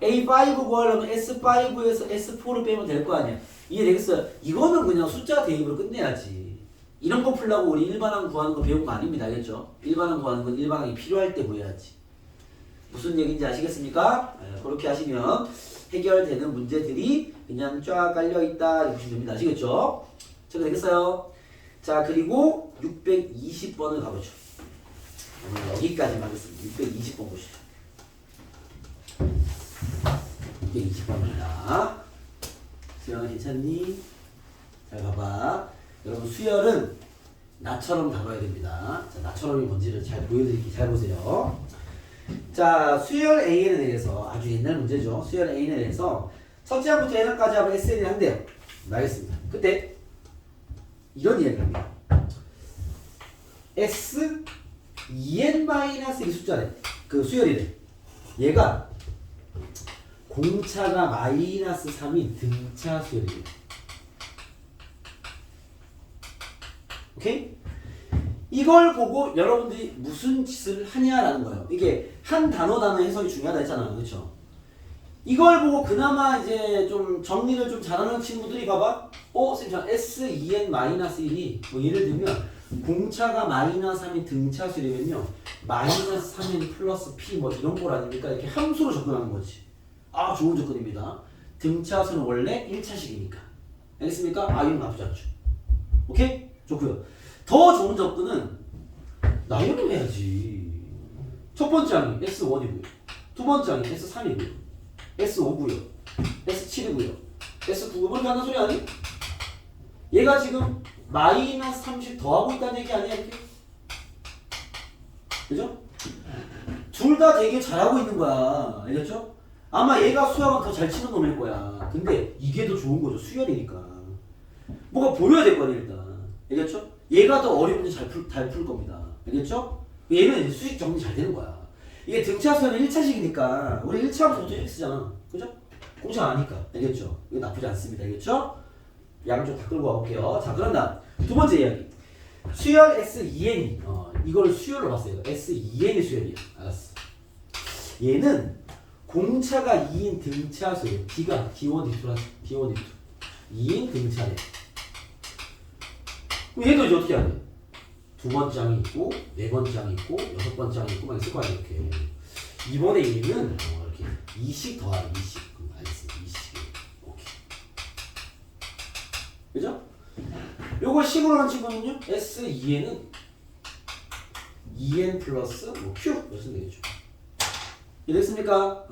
A5 구하려면 S5에서 S4를 빼면 될 거 아니야. 이해되겠어요? 이거는 그냥 숫자 대입으로 끝내야지. 이런 거 풀려고 우리 일반항 구하는 거 배운 거 아닙니다. 알겠죠? 일반항 구하는 건 일반항이 필요할 때 구해야지. 무슨 얘기인지 아시겠습니까? 그렇게 하시면 해결되는 문제들이 그냥 쫙 깔려있다 이렇게 보시면 됩니다. 아시겠죠? 자, 되겠어요? 자, 그리고 620번을 가보죠. 오늘 여기까지만 하겠습니다. 620번 보시죠. 620번입니다. 수영아 괜찮니? 잘 봐봐. 여러분 수열은 나처럼 다뤄야 됩니다. 자, 나처럼이 뭔지를 잘 보여드릴게요. 잘 보세요. 자, 수열 AN에 대해서 아주 옛날 문제죠. 수열 AN에 대해서 첫째 항부터 N항까지 하면 SN이 한대요. 알겠습니다. 그때 이런 이야기를 합니다. S 2n-1 숫자래. 그 수열이래. 얘가 공차가 마이너스 3인 등차 수열이에요. 오케이? 이걸 보고 여러분들이 무슨 짓을 하냐라는 거예요. 이게 한 단어 해석이 중요하다 했잖아요. 그렇죠? 이걸 보고 그나마 이제 좀 정리를 좀 잘하는 친구들이 봐봐. 선생님 S2n-1이 뭐 예를 들면 공차가 마이너스 3인 등차수이면요 마이너스 3n 플러스 p 뭐 이런 걸 아닙니까? 이렇게 함수로 접근하는 거지. 아, 좋은 접근입니다. 등차수는 원래 1차식이니까. 알겠습니까? 이건 나쁘지 않죠. 오케이? 좋고요. 더 좋은 접근은 나열을 해야지. 첫 번째 항이 S1이고요. 두 번째 항이 S3이고요. S5고요. S7이고요. S9고 그렇게 하는 소리 아니? 얘가 지금 마이너스 30 더하고 있다는 얘기 아니야 이렇게? 그죠? 둘 다 되게 잘하고 있는 거야. 알겠죠? 아마 얘가 수학은 더 잘 치는 놈일 거야. 근데 이게 더 좋은 거죠. 수열이니까. 뭐가 보여야 될 거 아니야 일단. 알겠죠? 얘가 더 어려운 문제 잘 풀 겁니다. 알겠죠? 얘는 이제 수식 정리 잘 되는 거야. 이게 등차수는 1차식이니까 우리 1차하면서 보통 이렇게 쓰잖아. 그죠? 공차 아니까. 알겠죠? 이거 나쁘지 않습니다. 알겠죠? 양쪽 다 끌고 와볼게요. 자, 그런 다음 두 번째 이야기. 수열 S2n이 이걸 수열로 봤어요. S2n이 수열이야. 알았어. 얘는 공차가 2인 등차수예요. D가 D1, D2라 D1, D2 2인 등차래. 그럼 얘도 이제 어떻게 해야 돼? 두 번째 항이 있고 네 번째 항이 있고 여섯 번째 항이 있고 막 있을 거 아니야 이렇게. 이번에 얘는 이렇게 2씩 더하래. 2씩. 그럼 알겠어. 2씩. 오케이. 그죠? 요거 식으로 한 친구는요. S2N은 2N 플러스 뭐 Q 이렇게 쓰면 되겠죠. 이랬습니까?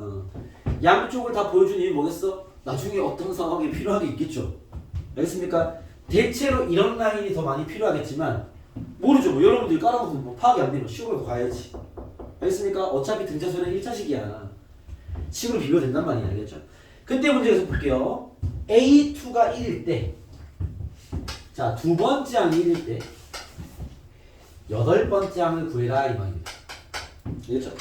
양쪽을 다 보여주는 이유는 뭐겠어? 나중에 어떤 상황이 필요한 게 있겠죠. 알겠습니까? 대체로 이런 라인이 더 많이 필요하겠지만 모르죠. 뭐 여러분들이 깔아놓고 뭐 파악이 안 되면 식으로 가야지. 알겠습니까? 어차피 등차수는 1차식이야. 식으로 비교가 된단 말이야. 알겠죠? 그때 문제 계속 볼게요. A2가 1일 때, 자, 두 번째 항이 1일 때, 여덟 번째 항을 구해라 이 말입니다. 알겠죠?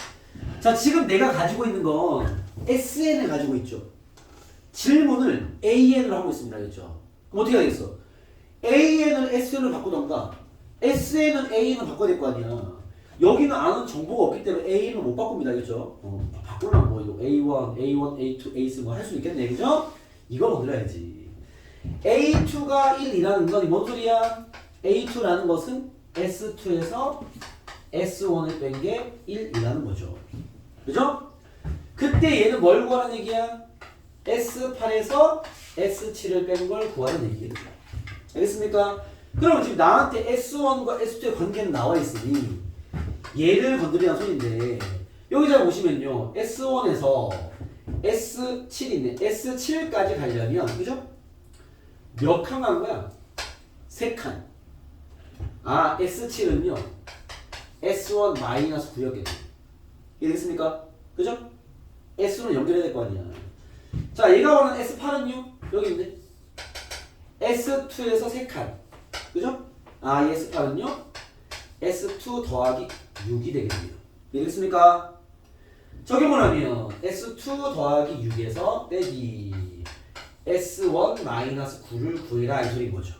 자, 지금 내가 가지고 있는 건 SN을 가지고 있죠. 질문을 AN으로 하고 있습니다. 알겠죠? 그럼 어떻게 하겠어? AN을 SN으로 바꾸던가 SN은 AN으로 바꿔야 될 거 아니야. 여기는 아는 정보가 없기 때문에 A는 못 바꿉니다. 알겠죠? 바꾸려면 뭐 이거 A1, A2, A3 뭐 할 수 있겠네. 그죠? 이걸 만들어야지. A2가 1이라는 건 뭔 소리야? A2라는 것은 S2에서 S1을 뺀 게 1이라는 거죠. 그죠? 그때 얘는 뭘 구하라는 얘기야? S8에서 S7을 뺀 걸 구하라는 얘기예요. 알겠습니까? 그러면 지금 나한테 S1과 S2의 관계는 나와 있으니 얘를 건드리는 소리인데 여기 잘 보시면요. S1에서 S7이네. S7까지 가려면 그죠? 몇 칸 간 거야? 3칸. 아, S7은요. S1 마이너스 9였겠네. 이해됐습니까? 그죠? S는 연결해야 될 거 아니야. 자, 얘가 원하는 S8은요. 여기 있네. S2에서 3칸. 그죠? 아, 이 S8은요. S2 더하기 6이 되겠네요. 이해됐습니까? 적용을 하면 S2 더하기 6에서 빼기 S1 마이너스 9를 구해라 이 소리인 거죠.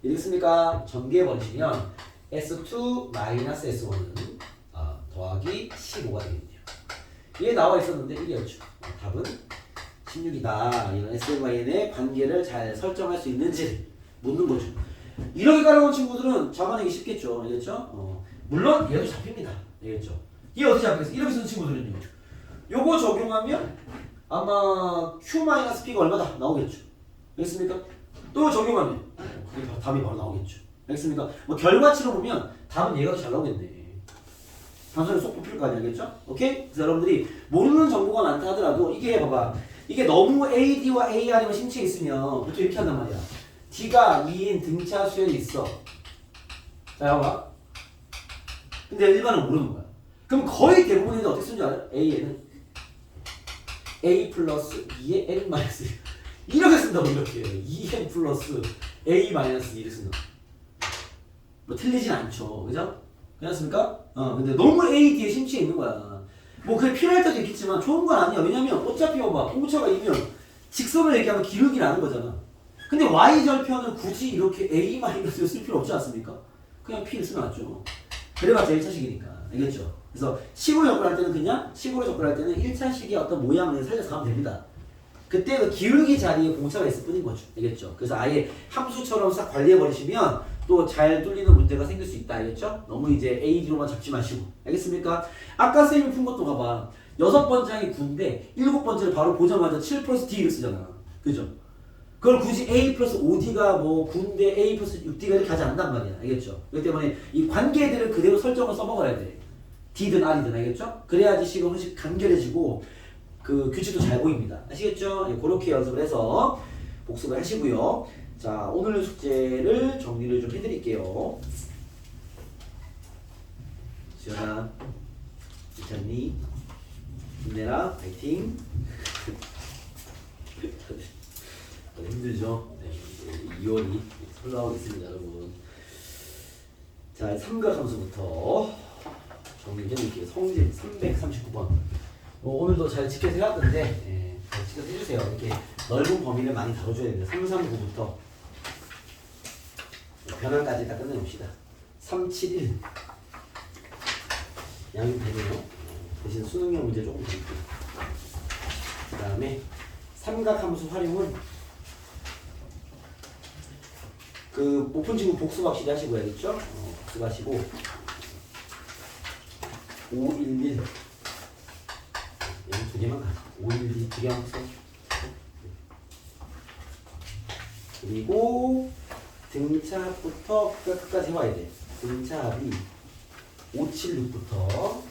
이해됐습니까? 전개해버리시면 S2 마이너스 S1은 더하기 15가 되겠네요. 이게 나와 있었는데 1이었죠. 답은 16이다. 이런 SNYN의 관계를 잘 설정할 수 있는지 묻는 거죠. 이렇게 깔아놓은 친구들은 잡아내기 쉽겠죠. 알겠죠? 물론 얘도 잡힙니다. 알겠죠? 얘 어떻게 잡겠어? 이렇게 쓰는 친구들은요. 요거 적용하면 아마 Q-P가 얼마다 나오겠죠. 알겠습니까? 또 적용하면 답이 바로 나오겠죠. 알겠습니까? 뭐 결과치로 보면 답은 얘가 더 잘 나오겠네. 단순히 쏙 뽑힐 거 아니야. 알겠죠? 오케이? 그래서 여러분들이 모르는 정보가 많다 하더라도 이게 봐봐. 이게 너무 AD와 AR이만 심취해 있으면 보통 이렇게 한단 말이야. D가 2인 등차 수열이 있어. 자, 봐봐. 근데 일반은 모르는 거야. 그럼 거의 대부분인데 어떻게 쓰는 줄 알아요? A에는 A 플러스 2의 N 마이너스 이렇게 쓴다고 이렇게 2N 플러스 A 마이너스 2를 쓴다. 뭐 틀리진 않죠. 그죠? 그렇습니까? 근데 너무 A, D에 심취해 있는 거야. 뭐 그게 필요할 때도 있겠지만 좋은 건 아니야. 왜냐면 어차피 봐봐. 공차가 이면 직선을 얘기하면 기울기 나는 거잖아. 근데 Y절편을 굳이 이렇게 A 마이너스를 쓸 필요 없지 않습니까? 그냥 P를 쓰면 낫죠. 그래봤자 1차식이니까. 알겠죠? 그래서 식으로 접근할 때는 그냥 식으로 접근할 때는 1차식의 어떤 모양을 살려서 가면 됩니다. 그때 그 기울기 자리에 공차가 있을 뿐인 거죠. 알겠죠? 그래서 아예 함수처럼 싹 관리해 버리시면 또 잘 뚫리는 문제가 생길 수 있다. 알겠죠? 너무 이제 AD로만 잡지 마시고. 알겠습니까? 아까 쌤이 푼 것도 봐봐. 6번째 항이 9인데 7번째를 바로 보자마자 7 플러스 D를 쓰잖아. 그죠? 그걸 굳이 A 플러스 5D가 뭐 9인데 A 플러스 6D가 이렇게 가지 않는단 말이야. 알겠죠? 그렇기 때문에 이 관계들을 그대로 설정을 써먹어야 돼. D든 R이든. 알겠죠? 그래야지 식은 훨씬 간결해지고 그 규칙도 잘 보입니다. 아시겠죠? 예, 그렇게 연습을 해서 복습을 하시고요. 자, 오늘 숙제를 정리를 좀 해드릴게요. 지연아, 괜찮니? 힘내라, 파이팅. 힘들죠? 네, 2월이 흘러가고 있습니다, 여러분. 자, 삼각함수부터 정리를 해드릴게요. 성질 339번. 오늘도 잘 지켜서 해왔던데, 예, 잘 지켜서 해주세요. 이렇게 넓은 범위를 많이 다뤄줘야 됩니다. 339부터 변환까지 다 끝내봅시다. 371 양이 되네요. 대신 수능형 문제 조금 드릴게요. 그 다음에 삼각함수 활용은 그 못 푼 친구 복습 확실히 하시고 알겠죠? 복습하시고 511 얘는 두 개만 가자. 511 두 개만 써. 그리고 등차부터 끝까지 해와야 돼. 등차합이 576부터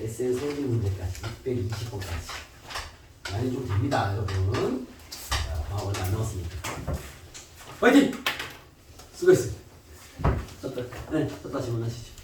SN 세개 문제까지 620번까지 많이 좀 됩니다, 여러분. 자, 얼마 안 남았으니까. 화이팅! 수고했어. 떴다. 네, 떴다 질문하시죠.